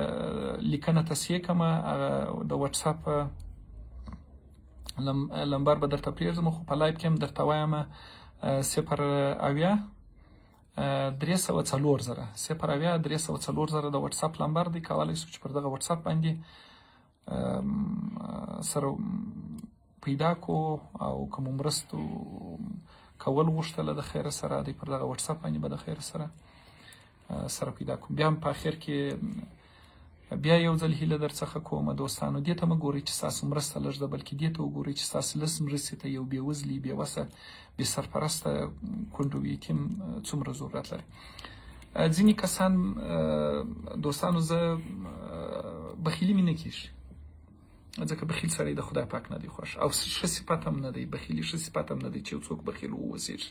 لیکنه تصحیح کړم، هغه د وټساپ لمبر به درته پرېږدم، خو په لایف کې هم درته وایم 080-304-080-304 د وټساپ لمبر دی. کولی شو چې پر دغه وټساپ باندې سره پیدا کو او کوم مرستو کول غوښتله د خیره سره دی پر دغه وټساپ باندې به د خیره سره پیدا کوم. بیا هم په اخر کې بیا یو ځل هیله در څخه کوم دوستانو، دې ته مه ګورئ چې ستاسو مرسته لږ ده، بلکې دې ته وګورئ چې ستاسو لس مرستې ته یو بېوزلي، بېوسه، بېسرپرسته کونډو یتیم څومره ضرورت لري. ځینې کسان دوستانو زه بخیلي مې نه کېږي، ځکه بخیل سړی د خدای پاک نه دی خوښ او ښه صفت هم نه دی، بخیلي ښه صفت هم نه دی چې یو څوک بخیل واوسېږي.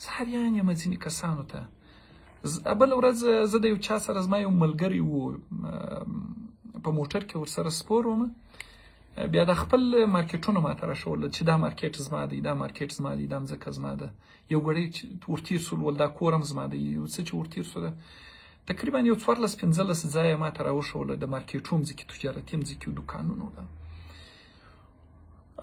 زه حیران یم ځینې کسانو ته. بله ورځ زه د یو چا سره زما یو ملګری و په موټر کې ورسره سپور وم، بیا د خپل مارکیټونه ماته راښول چې دا مارکیټ زما دی، دا مارکیټ زما دی، دا مځکه زما ده. یو ګړی ورتېر سول، ول دا کور هم زما دی. یو څه چې ورتېر سوله تقریبا یو 14-15 ځایه ماته راوښوله د مارکیټو مځکې، تجارتي مځکې او دوکانونو ده،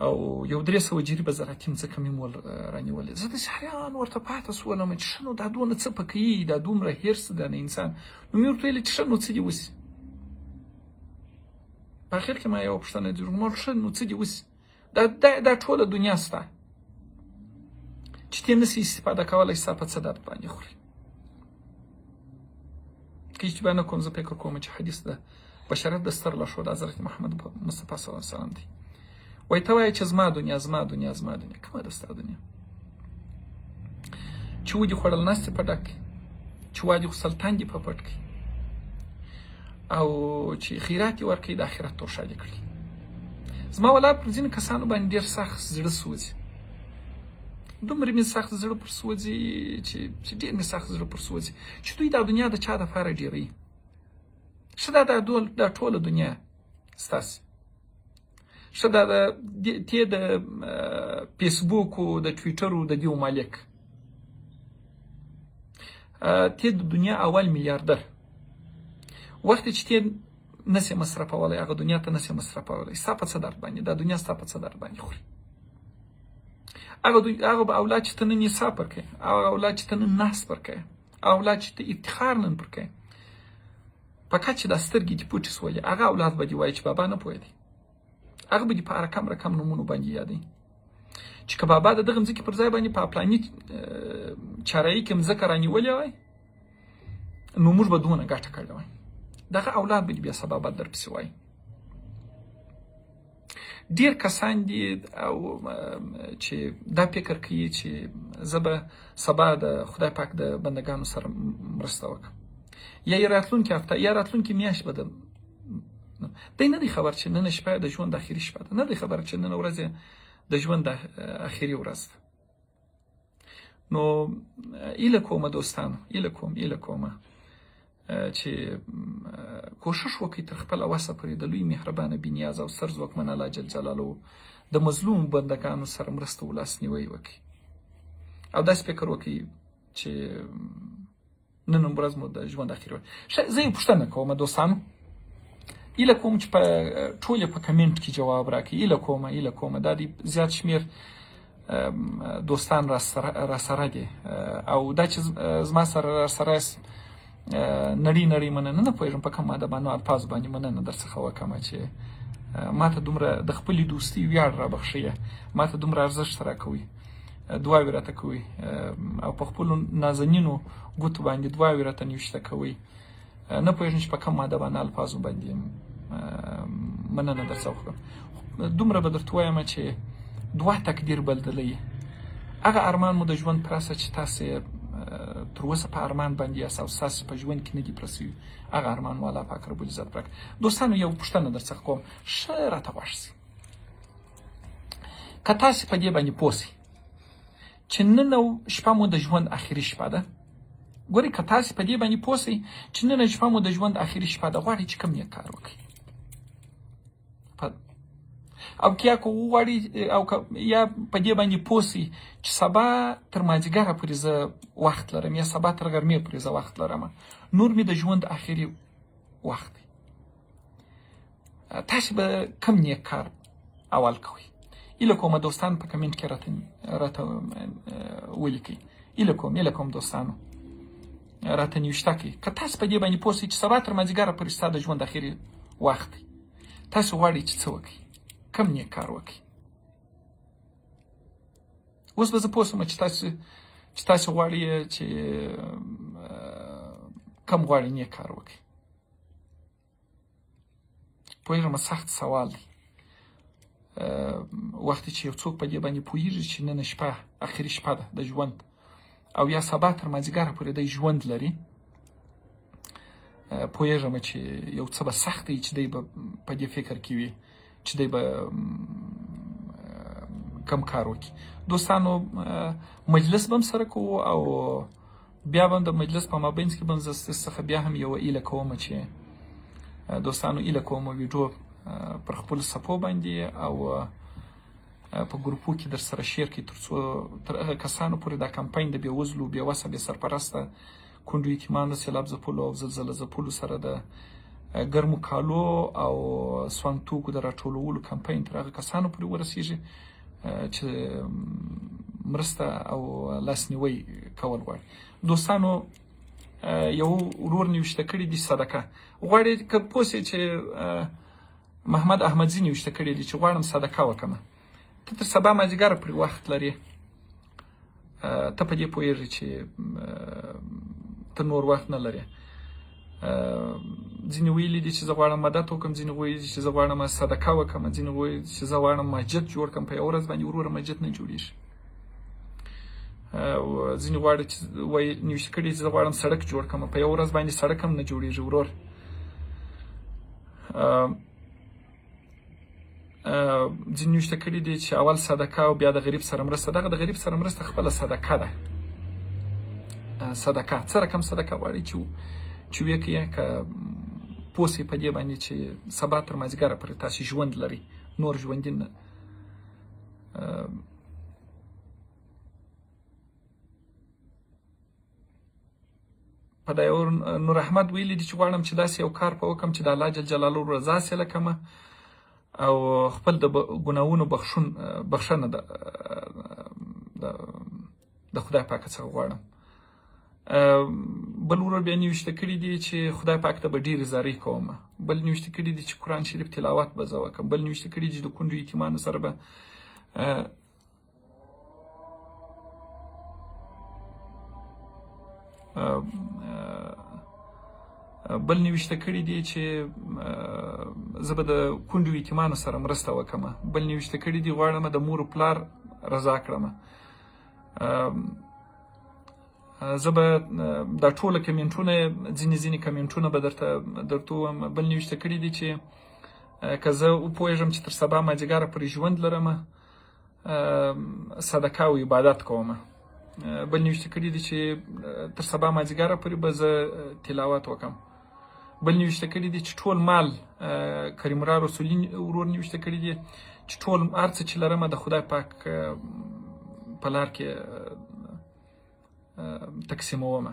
او یو 300 جریبه زراعتي مځکه مې مول رانیولې. زه داسې حیران ورته پاته سولم چې ښه نو دا دونه څه پکې یي، دا دومره حرص ده د انسان. نو مې ورته ویلې چې ښه نو څه دې وسي. په اخر کې ما یوه پوښتنه درلوده، ما ښه نو څه دې وسي، دا ټوله دنیا ستا، چې ته نسي استفاده کولی ستا په څه درد باندې خوري. که اشتباه نه کوم زه فکر کوم چې حدیث د بشریت د ستر لارښود حضرت محمد مصطفی صلی الله علیه وسلم دی. وایي ته وایې چې زما دنیا زما دنیا زما دنیا. کومه ده ستا دنیا؟ چې ودې خوړل ناست په ډک کړي، چې وادي خو سلطان دې په پټ کړي، او چې خیرات یې ورکړي د آخرت توښه دې کړي. زما ولاد پر ځینې کسانو باندې ډېر سخت زړه سوځي. دومره مې سخت زړه پر سوځي چې ډېر مې سخت زړه پر سوځي چې دوی دا دنیا د چا دپاره ډېروي. ښه دا ټوله دنیا ستاسې، ښه دا ته د فیسبوک او د ټویټر د دیو مالک، ته د دنیا اول میلیاردر. وخت چې ته نسې مصرفولی هغه دنیا ته نسې مصرفولی، ستا په څه درد باندې دا دنیا ستا په څه درد باندې خوري. هغه به اولاد چې ته نن نصاب ورکوې، هغه اولاد چې ته نن نحس ورکوې، اولاد چې ته افتخار نن ورکوې، فقط چې دا سترګې دې پوټې سولې، هغه اولاد به دې وایي چې بابا نه پوهېدی. هغه به دې په رقم رقم نومونو باندې یادوي چې که بابا د دغه مځکې پر ځای باندې په پلاني چارایي کې مځکه رانیولې وای نو موږ به دونه ګټه کړې وای. دغه اولاد به دې بیا سبا بد درپسې وایي. ډېر کسان دي او چې دا فکر کوي چې زه به سبا د خدای پاک د بندګانو سره مرسته وکړم، یا یې راتلونکې هفته یا راتلونکې میاشت به دی نه دی خبر چې نن شپه د ژوند اخري شپه ده، نه دی خبر چې نن ورځ د ژوند اخري ورځ ده. نو ایله کومه دوستانو، ایله کومه چې کوشش وکړئ تر خپله وسه پورې د لوی مهربانه بېنیاز او ستر ځواکمن الله جل جلاله د مظلوم بندګانو سره مرسته او لاسنیوی وکړئ، او داسې فکر وکړئ چې نن ورځ مو د ژوند اخري ورځ. زه یې پوښتنه کوم دوستانو، ایله کوم چې په ټول په کمنټ کې جواب راکړي. ایله کومه دا دی زیات شمیر دوستان را سره دي، او دا چې زما سره را سره نړۍ مننه، نه پوهېږم په کوم ادبانو الفاظو باندې مننه درڅخه وکړم چې ما ته دومره د خپلې دوستي ویاړ رابخښئ، ما ته دومره ارزښت راکوئ، دعاوې راته کوئ، او په خپلو نازنینو ګوتو باندې دعاوې راته نیوشته کوئ. نه پوهېږم چې په کوم ادبانه الفاظو باندې مننه درڅه وکړم. دومره به درته ووایم چې دوه تقدیر بلدلی، هغه ارمان مو د ژوند پرسه چې تاسې تر اوسه په ارمان باندې یاست او ستاسې په ژوند کې نه دي پوره سوي، هغه ارمان مو الله پاک رب العزت پوره کړي. دوستانو یو پوښتنه درڅخه کوم، ښه راته غوږ شئ. که تاسې په دې باندې پوه شئ چې نن شپه مو د ژوند اخري شپه ده، ګورئ که تاسې په دې باندې پوه شئ چې نن شپه مو د ژوند اخري شپه ده، غواړئ چې کوم نیک کار وکړئ، او که غواړئ او یا په دې باندې پوه شئ چې سبا تر مازدیګره پورې زه وخت لرم، یا سبا تر غرمې پورې زه وخت لرم، نور مې د ژوند اخري وخت دی، تاسې به کوم نیک کار اول کوئ؟ ایله کومه دوستان په کمنټ کې راته ولیکئ. ایله کوم دوستانو راته نیوشته کړئ. که تاسې په دې باندې پوه شئ چې سبا تر مازدیګره پورې ستا د ژوند اخري وخت دی، تاسې غواړئ چې څه وکړئ، کوم نیک کار وکړئ. اوس به زه پوه شم چې تاسې غواړئ چې کوم غواړئ نیک کار وکړئ. پوهېږم سخت سوال دی، وخت چې یو څوک په دې باندې پوهېږي چې نن شپه اخري شپه ده د ژوند، او یا سبا تر مازدیګره پورې دی ژوند لري، پوهېږم چې یو څه به سخت دی چې دی به په دې فکر کې وي چې دی به کم کار وکړي. دوستانو مجلس به هم سره کوو، او بیا به هم د مجلس په مابینځ کې به هم زه څخه بیا هم یوه ایله کوم چې دوستانو ایله کوم ویډیو پر خپلو صفحو باندې او په ګروپو کې در سره شیر کړي، تر څو تر هغه کسانو پورې دا کمپاین د بېوزلو بېوسه بې سرپرسته کونډو یتیمانو سیلاب ځپلو او زلزله ځپلو سره د ګرمو کالو او سونګ توکو د راټولولو کمپاین تر هغه کسانو پورې ورسیږي چې مرسته او لاسنیوی کول غواړي. دوستانو یو ورور نیوشته کړي دي صدقه غواړي، که پوه شئ چې محمد احمدزي نیوشته کړي دي چې غواړم صدقه وکړم، ته تر سبا مازدیګره پورې وخت لرې، ته په دې پوهېږې چې ته نور وخت نه لرې. ځینې ویلي دي چې زه غواړم مدد وکړم، ځینې ویلي دي چې زه غواړم صدقه وکړم، ځینې ویلي دي چې زه غواړم مسجد جوړ کړم. په یوه ورځ باندې وروره مسجد نه جوړېږي. ځینې غواړي چې وایي نیوشته کړي چې زه غواړم سړک جوړ کړم، په یوه ورځ باندې سړک هم نه جوړېږي ورور. ځینې نیوشته کړي دي چې اول صدقه او بیا د غریب سره مرسته. دغه د غریب سره مرسته خپله صدقه ده. صدقه څه رقم صدقه غواړي چې ویې کړي که پوه سئ په دې باندې چې سبا تر مازدیګره پورې تاسې ژوند لرئ، نور ژوندي نه. په دا یو نور احمد ویلي دي چې غواړم چې داسې یو کار په وکړم چې د الله جل جلاله رضا حاصله کړمه او خپل د ګناهونو بخښنه د خدای پاک څخه غواړم. بل ورور بیا نیوشته کړي دي چې خدای پاک ته به ډېرې زارۍ کوم. بل نیوشته کړي دي چې قرآن شریف تلاوت به زه وکړم. بل نیوشته کړي دي چې د کونډو یتیمانو سره به بل نیوشته کړي دي چې زه به د کونډو یتیمانو سره مرسته وکړم. بل نیوشته کړي دي غواړم د مور و پلار رضا کړم. زه به دا ټوله کمنټونه ځینې کمنټونه به درته ووایم. بل نیوشته کړي دي چې که زه وپوهېږم چې تر سبا مازدیګره پورې ژوند لرم صدقه او عبادت کوم. بل نیوشته کړي دي چې تر سبا مازدیګره پورې به زه تلاوت وکړم. بل نیوشته کړي دي چې ټول مال کریم الله رسولي ورور نیوشته کړي دي چې ټول هر څه چې لرم د خدای پاک په لار کې تقسیمومه.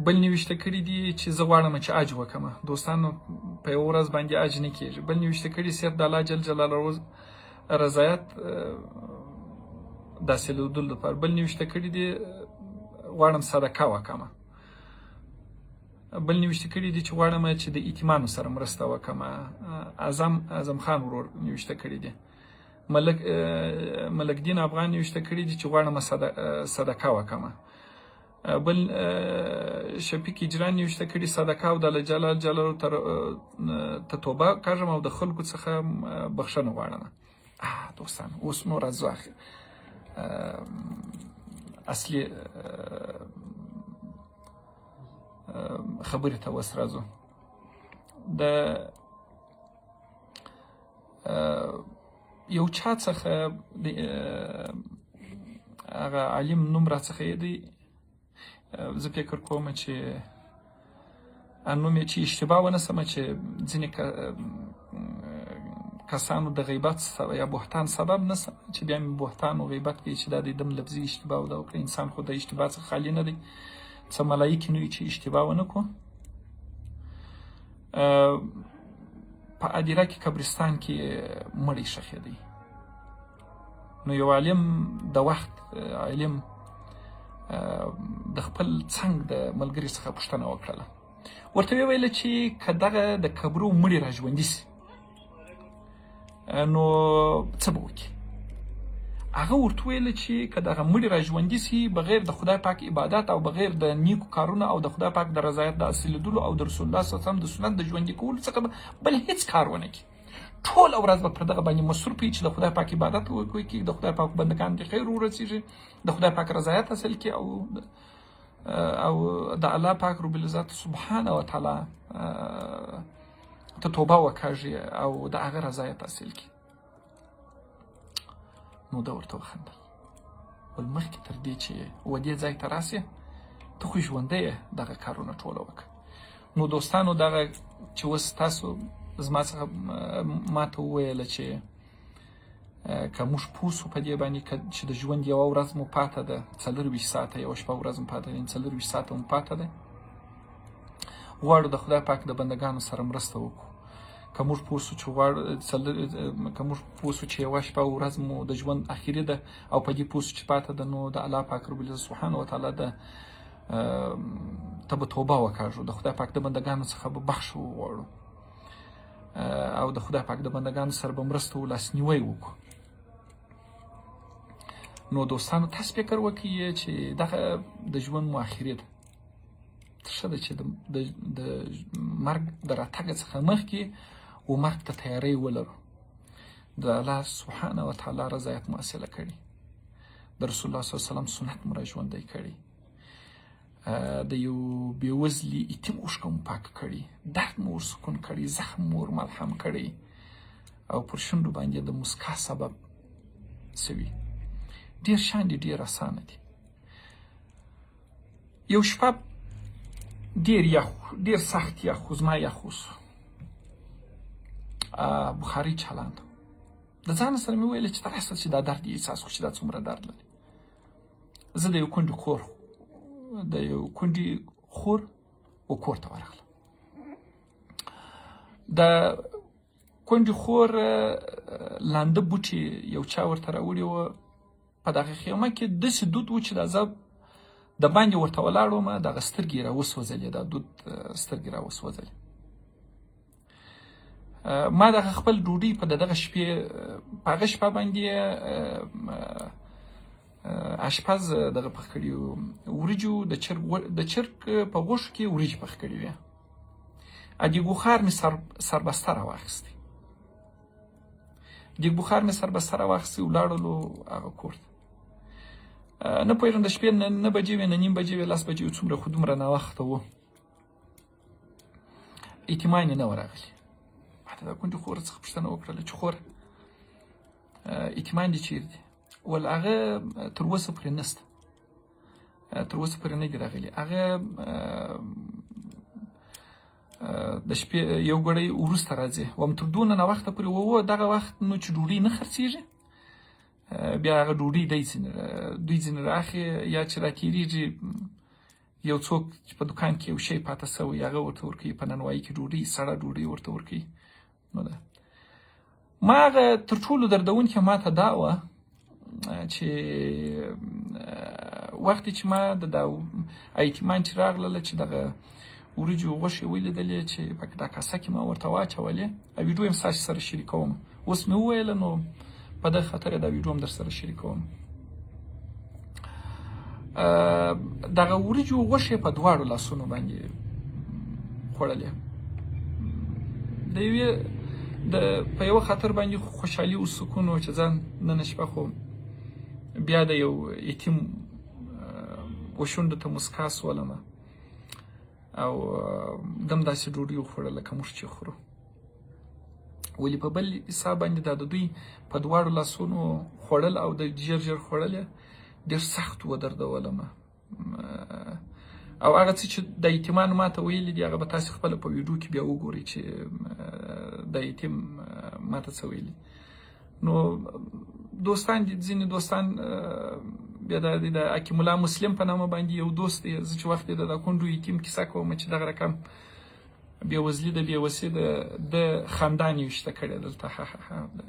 بل نیوشته کړي دي چې زه غواړم چې حج وکړم. دوستانو په یوه ورځ باندې حج نه کېږي. بل نیوشته کړي صرف د الله جل جلاله رضایت د حاصلېدلو لپاره. بل نیوشته کړي دي غواړم صدقه وکړم. بل نیوشته کړي دي چې غواړم چې د یتیمانو سره مرسته وکړم. اعظم خان ورور نیوشته کړي دي. ملک دین افغان نیوشته کړي دي چې غواړم صدقه وکړم. بل شفیق اجران نیوشته کړي صدقه او د الله جل جلاله ته توبه کوم او د خلکو څخه بخښنه غواړم. دوستان اوس نور از اصلي خبرې ته اوس راځو. د یو چا څخه هغه عالم نوم راڅخه یادوي. زه فکر کوم چې نوم یې چې اشتباه ونه سمه چې ځینې کسانو د غیبت یا بهتان سبب نه سم چې بیا مې بهتان او غیبت کوي چې دا د دم لفظي اشتباه او دا وکړه. انسان خو د اشتباه څخه خالي نه دی. څه ملایکې نه وي چې اشتباه ونه کړو. په ادیره کې قبرستان کې مړی ښخېدی. نو یو عالم د وخت عالم د خپل څنګ د ملګري څخه پوښتنه وکړله. ورته ویې ویله چې که دغه د قبرو مړي را ژوندي سي نو څه به وکړي؟ هغه ورته ویله چې که دغه مړي را ژوندي سي بغیر د خدای پاک عبادت او بغیر د نیکو کارونه او د خدای پاک د رضایت د حاصلېدلو او د رسول الله صلی الله علیه وسلم د سنت د ژوندي کولو څخه بل هیڅ کار ونه کړي. ټوله ورځ به پر دغه باندې مصروف وي چې د خدای پاک عبادت وکړي، د خدای پاک بندګانو ته خیر ورسېږي، د خدای پاک رضایت حاصل کړي او د الله پاک رب العزت سبحانه وتعالی ته توبه وکړي او د هغه رضایت حاصل کړي. نو ده ورته وخندل. ول مخکې تر دې چې ودې ځای ته راسې ته خو ژوندی یې دغه کارونه ټوله وکړه. نو دوستانو دغه چې اوس تاسو زما څخه ماته وویله چې که موږ پوه سو په دې باندې چې د ژوند یوه ورځ مو پاته ده، 24 ساعته، یوه شپه ورځ مو پاته ده، 24 ساعته مو پاته ده، غواړو د خدای پاک د بندګانو سره مرسته وکړو. که موږ پوه سو چې یوه شپه ورځ مو د ژوند اخري ده او په دې پوه سو چې پاته ده، نو د الله پاک رب العزت سبحانه وتعالی ته به توبه وکړو، د خدای پاک د بندګانو څخه به بخښ وغواړو او د خدای پاک د بندګانو سره به مرسته او لاسنیوی وکړو. نو دوستانو تاسو فکر وکړئ چې دغه د ژوند مو اخري ده. ښه ده چې د مرګ د راتګ څخه مخکې و مرګ ته تیاری ولرو. د الله سبحانه وتعالی رضایت مو حاصله کړي، د رسول الله صلی الله علیه وسلم سنت مو را ژوندی کړي، د یو بېوزلي یتیم اوښکه مو پاکه کړي، درد مو ورسکون کړي، زخم مو ورملهم کړي او پر شونډو باندې د مسکا سبب سوي. ډېر شیان دي ډېر اسانه دي. یو شپه ډېر یخ، ډېر سخت یخ و، زما یخ وسو، بخاري چالانده. د ځان سره مې ویل چې ته راسه چې دا درد یې احساس کړو چې دا څومره درد لري. زه د یو کونډې خور و کور ته ورغلم. د کونډې خور لانده بوټي یو چا ورته راوړي وه. په دغه خیمه کې داسې دود و چې دا زه د باندې ورته ولاړ وم، دغه سترګې یې راوسوځلې، دا دود سترګې راوسوځلې. ما دغه خپل ډوډۍ په دغه شپې په هغه شپه باندې اشپز دغه پخ کړي وو، وریجو د چرګ په غوښو کې وریجې پخ کړي وې. دیګ بخار مې سربسته راواخیستې. دیګ بخار مې سربسته راواخیستې، ولاړلو هغه کور ته. نه پوهېږم د شپې 9 بجې وې، 9:30 بجې وې، 10 بجې وې، څومره خو دومره ناوخته و. اطمینان یې نه و راغلی. ما ته د کونډې خور څخه پوښتنه وکړله چې خوره اطمینان دې چیرې دی؟ ول هغه تر اوسه پورې نشته، تر اوسه پورې نه دي راغلي. هغه د شپې یو ګړی وروسته راځي. وم تر دونه ناوخته پورې و دغه وخت نو چې ډوډۍ نه خرڅېږي، بیا هغه ډوډۍ دوی ځینې راخي، یا چې راتېرېږي یو څوک چې په دوکان کې یو شی پاته سوی هغه ورته ورکوي، په نانوایي کې ډوډۍ، سړه ډوډۍ ورته ورکوي. نو ده ما هغه تر ټولو دردونکې ماته دا وه چې وخت چې ما د ایتمان چې راغلله چې دغه وریجو غوښې ولیدلې چې په دا کاسه کې ما ورته واچولې، ویډیو هم ستاسو سره شریکوم. اوس مې وویله نو په دغه خاطر دا ویډیو هم در سره شریکوم. دغه وریجو غوښې په دواړو لاسونو باندې خوړلې. د یوې په یوه خاطر باندې خوشحالي او سکون و چې ځان نن شپه خو بیا د یو یتیم وشونډو ته مسکا سولمه او دم داسې ډوډۍ وخوړه لکه موږ چې خورو. ولې په بل حساب باندې دا د دوی په دواړو لاسونو خوړل او د ژر ژر خوړل ډېر سخت ودردولمه. او هغه څه چې د یتیمان ماته ویلي دي هغه به تاسې خپله په ویډیو کې بیا وګورئ چې د یتیم ماته څه ویلي. نو دوستان دي، ځینې دوستان بیا د حکیم الله مسلم په نامه باندې یو دوست دی، زه چې وخت د کونډو یتیم کیسه کوم چې دغه رقم بېوزلي د بېوسۍ د خاندان یې ویشته کړې دلته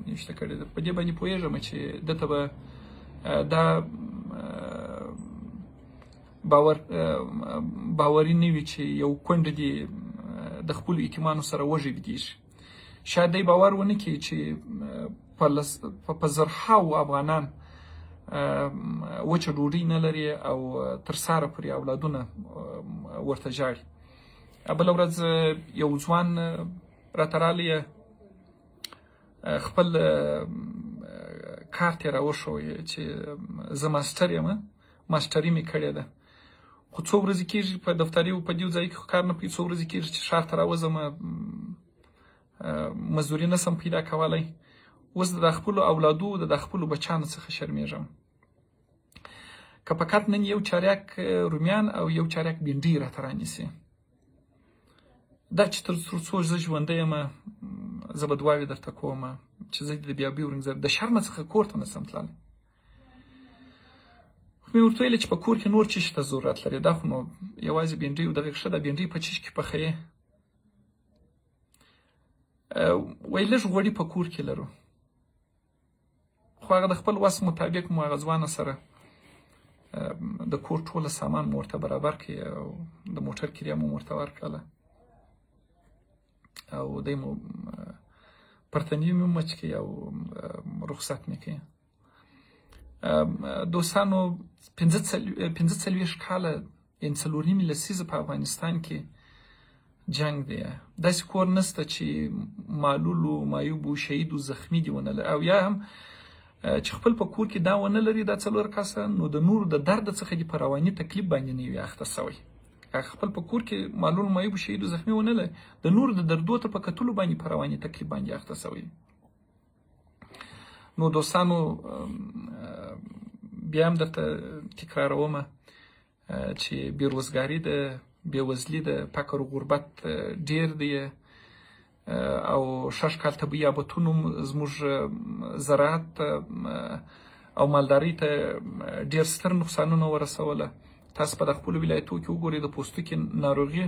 ویشته کړې ده. په دې باندې پوهېږم چې دته به دا باوري نه وي چې یو کونډه دې د خپلو یتیمانو سره وږې ویدېږي. شاید دی باور ونه کړي چې په زرهاوو افغانان وچه ډوډۍ نه لري او تر ساره پورې اولادونه ورته ژاړي. بله ورځ یو ځوان راته رالی، خپل کارت یې راوښوی چې زه ماسټر یم، ماسټري مې کړې ده، خو څو ورځې کېږي په دفتري و په دې ځای کې خو کار نه کوي، څو ورځې کېږي چې ښار ته راوځم، مزدوري نه سم پیدا کولی. اوس د خپلو اولادو د خپلو بچیانو څخه شرمېږم. که فقط نن یو چاریک رومیان او یو چاریک بینډۍ راته رانیسي، دا چې تر څو زه ژوندی یم زه به دعاوې درته کوم چې زه د بیا بیورنګ د شرمه څخه کور ته نسم تللی. خو مې ورته ویلې چې په کور کې نور څه شي ته ضرورت لري، دا خو نو یوازې بینډۍ او دغه ښه ده، بینډۍ په چیش کې پخوې؟ وایي لږ غوړي په کور کې لرو. خو هغه د خپل وس مطابق مو هغه ځوانه سره د کور ټوله سامان مو ورته برابر کړي او د موټر کرایه مو ورته ورکړله او دی مو پرتنی مې مچ کړي او رخصت مې کړي. دوستانو 15 کاله یعنې 4 لسیزه په افغانستان کې جنگ دی. داسې کور نشته چې معلول و معیوب و شهید و زخمی دي ونه لري، او یا هم چې خپل په کور کې دا ونه لري دا 4 کسه، نو د نور د درد څخه دې په رواني تکلیف باندې نه وي اخته سوی. خپل په کور کې معلول معیوب و شهید و زخمی ونه لري، د نور د دردو ته په کتلو باندې په رواني تکلیف باندې اخته سوی. نو دوستانو بیا هم درته تکرارومه چې بیروزګاري ده، بېوزلي ده، فقر و غربت ډیر دی، او 6 کال طبیعي آفتونو زموږ زراعت او مالدارۍ ته ډیر ستر نقصانونه ورسوله. تاسو په د خپلو ولایتو کې وګورئ د پوستکي ناروغي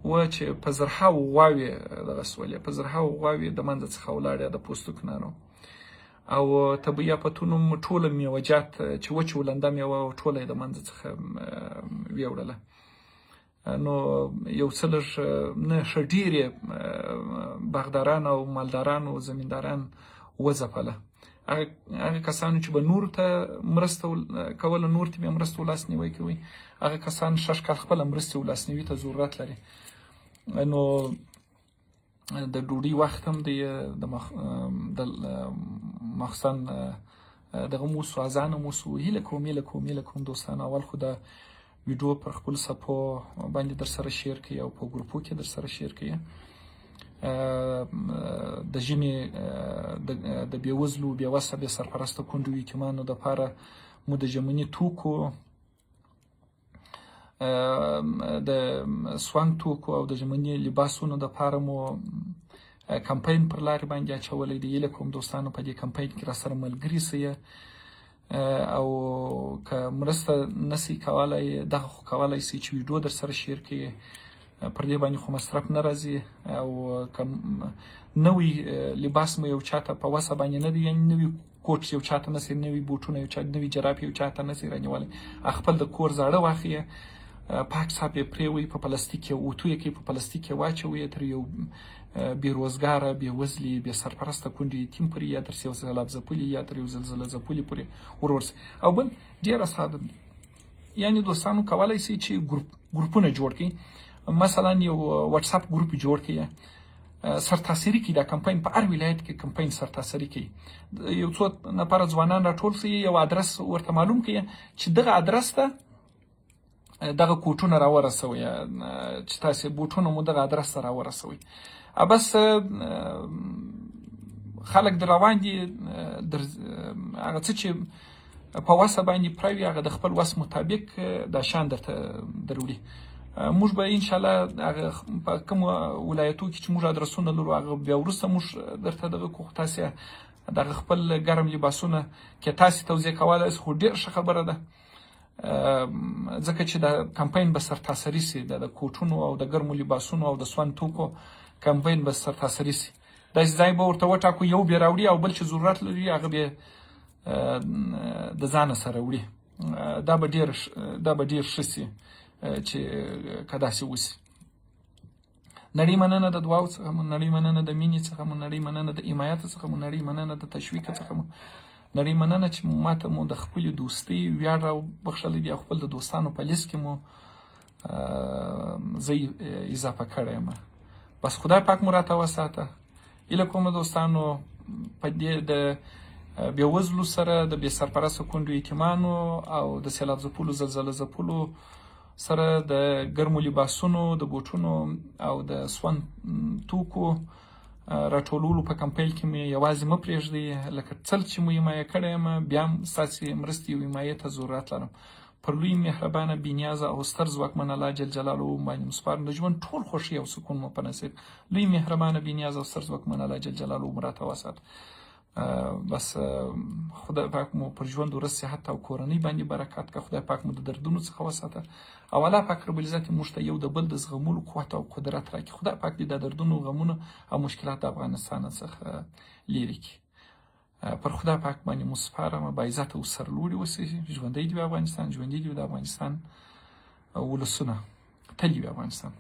وه چې په زرهاوو غواوې دغه سولې، په زرهاوو غواوې د منځه څخه ولاړې د پوستکو ناروغ، او طبیعي آفتونو ټوله میوجات چې وچې ولنده میوه ټوله یې د منځه څخه ویوړله. نو یو څه لږ نه ښه ډېرې باغداران او مالداران او زمینداران وځپله. هغه کسانو چې به نورو ته مرسته کوله، نور ته به یې مرسته ولاسنیوی کوي، هغه کسان 6 کال خپله مرستې ولاسنیوي ته ضرورت لري. نو د ډوډۍ وخت هم دی، د مخصن دغه مو وسو، اذان هم وسو. هیله کوم دوستان اول خو د ویډیو پر خپل صفحو باندې در سره شیر کړئ او په ګروپو کې در سره شیر کړئ. د ژمې د بېوزلو، بېوسه، بې سرپرسته کونډو یتیمانو دپاره مو د ژمني توکو، د سوانګ توکو او د ژمني لباسونو دپاره مو کمپین پر لارې باندې اچولی دی. هیله کوم دوستانو په دې کمپین کې راسره ملګري سئ، او که مرسته نسی کولی دغه خو کولی سئ چې ویډیو در سره شیر کړئ، پر دې باندې خو مصرف نه راځي. او که نوی لباس مو یو چاته په وسه باندې نه دی، یعنې نوی کوټ یو چاته نسی، نوی بوټونه یو چاته، نوی جراب یو چاته نسی رانیولی، خپل د کور زاړه واخلئ، پاک صاف یې پرېوئ، په پلاستیک یې اوتو یې کړئ، په پلاستیک یې واچوئ، تر یو بېروزګاره، بېوزلي، بې سرپرسته کونډې یتیم پورې، یا تر یو سیلاب ځپلي یا تر یو زلزله ځپلي پورې ورسئ. او بل ډېره ساده، یعنې دوستانو کولی سئ چې ګروپونه جوړ کړئ. مثلا یو واتساپ ګروپ جوړ کړئ، سرتاسري کړئ دا کمپین، په هر ولایت کې کمپین سرتاسري کړئ. یو څو نفره ځوانان راټول سئ، یو ادرس ورته معلوم کړئ چې دغه ادرس ته دغه کوټونه راورسوئ، چې تاسې بوټونه مو دغه ادرس ته راورسوئ. بس خلک در روان دي، هغه څه چې په وسه باندې پروي هغه د خپل وس مطابق دا شان درته دروړي. موږ به انشاءالله هغه په کوم ولایتو کې چې موږ ادرسونه لرو هغه بیا وروسته موږ درته دغه کوو، تاسې دغه خپل ګرم لباسونه کې تاسې توضیح کولی سئ. خو ډېر ښه خبره ده، ځکه چې دا کمپین به سرتاسري سي، د کوټونو او د ګرمو لباسونو او د سون توکو کمپین به سرتاسري سي. داسې ځای به ورته وټاکو، یو بې راوړي او بل چې ضرورت لري هغه بیا د ځانه سره وړي. دا به ډېر ښه سي چې که داسې وسي. نړۍ مننه د دعاو څخه مو، نړۍ مننه د مینې څخه مو، نړۍ مننه د حمایت څخه مو، نړۍ مننه د تشویق څخه مو، نړۍ مننه چې ماته مو د خپلې دوستۍ ویاړ راوبخښلی دی او خپل د دوستانو په لیست کې مو زه اضافه کړی یم. بس خدای پاک مو راته وساته. هیله کوم دوستانو په دې د بېوزلو سره، د بې سرپرسته کونډو یتیمانو او د سیلاب ځپلو، زلزله ځپلو سره د ګرمو لباسونو، د بوټونو او د سون توکو راټولولو په کمپین کې مې یوازې مه پرېږدئ. لکه څل چې مو حمایه کړی یم، بیا هم ستاسې مرستې او حمایې ته ضرورت لرم. پر لوی مهربانه، بېنیازه او ستر ځواکمن الله جل جلاله باندې مو سپارم. د ژوند ټول خوښي او سکون مو په نصیب. لوی مهربانه، بېنیازه او ستر ځواکمن الله جل جلاله مو راته وساته. بس خدای پاک مو پر ژوند ورځ صحت او کورنۍ باندې برکت که. خدای پاک مو د دردونو څخه وساته، او الله پاک رب العزت موږ ته یو د بل د زغملو قوت او قدرت راکړي. خدای پاک دې د دردونو، غمونو او مشکلات د افغانستان څخه لرې کړي. پر خدای پاک باندې مو سپارم. با عزت او سرلوړي اوسئ. ژوندی دې وي افغانستان، ژوندی دې وي د افغانستان ولسونه. تل دې وي افغانستان.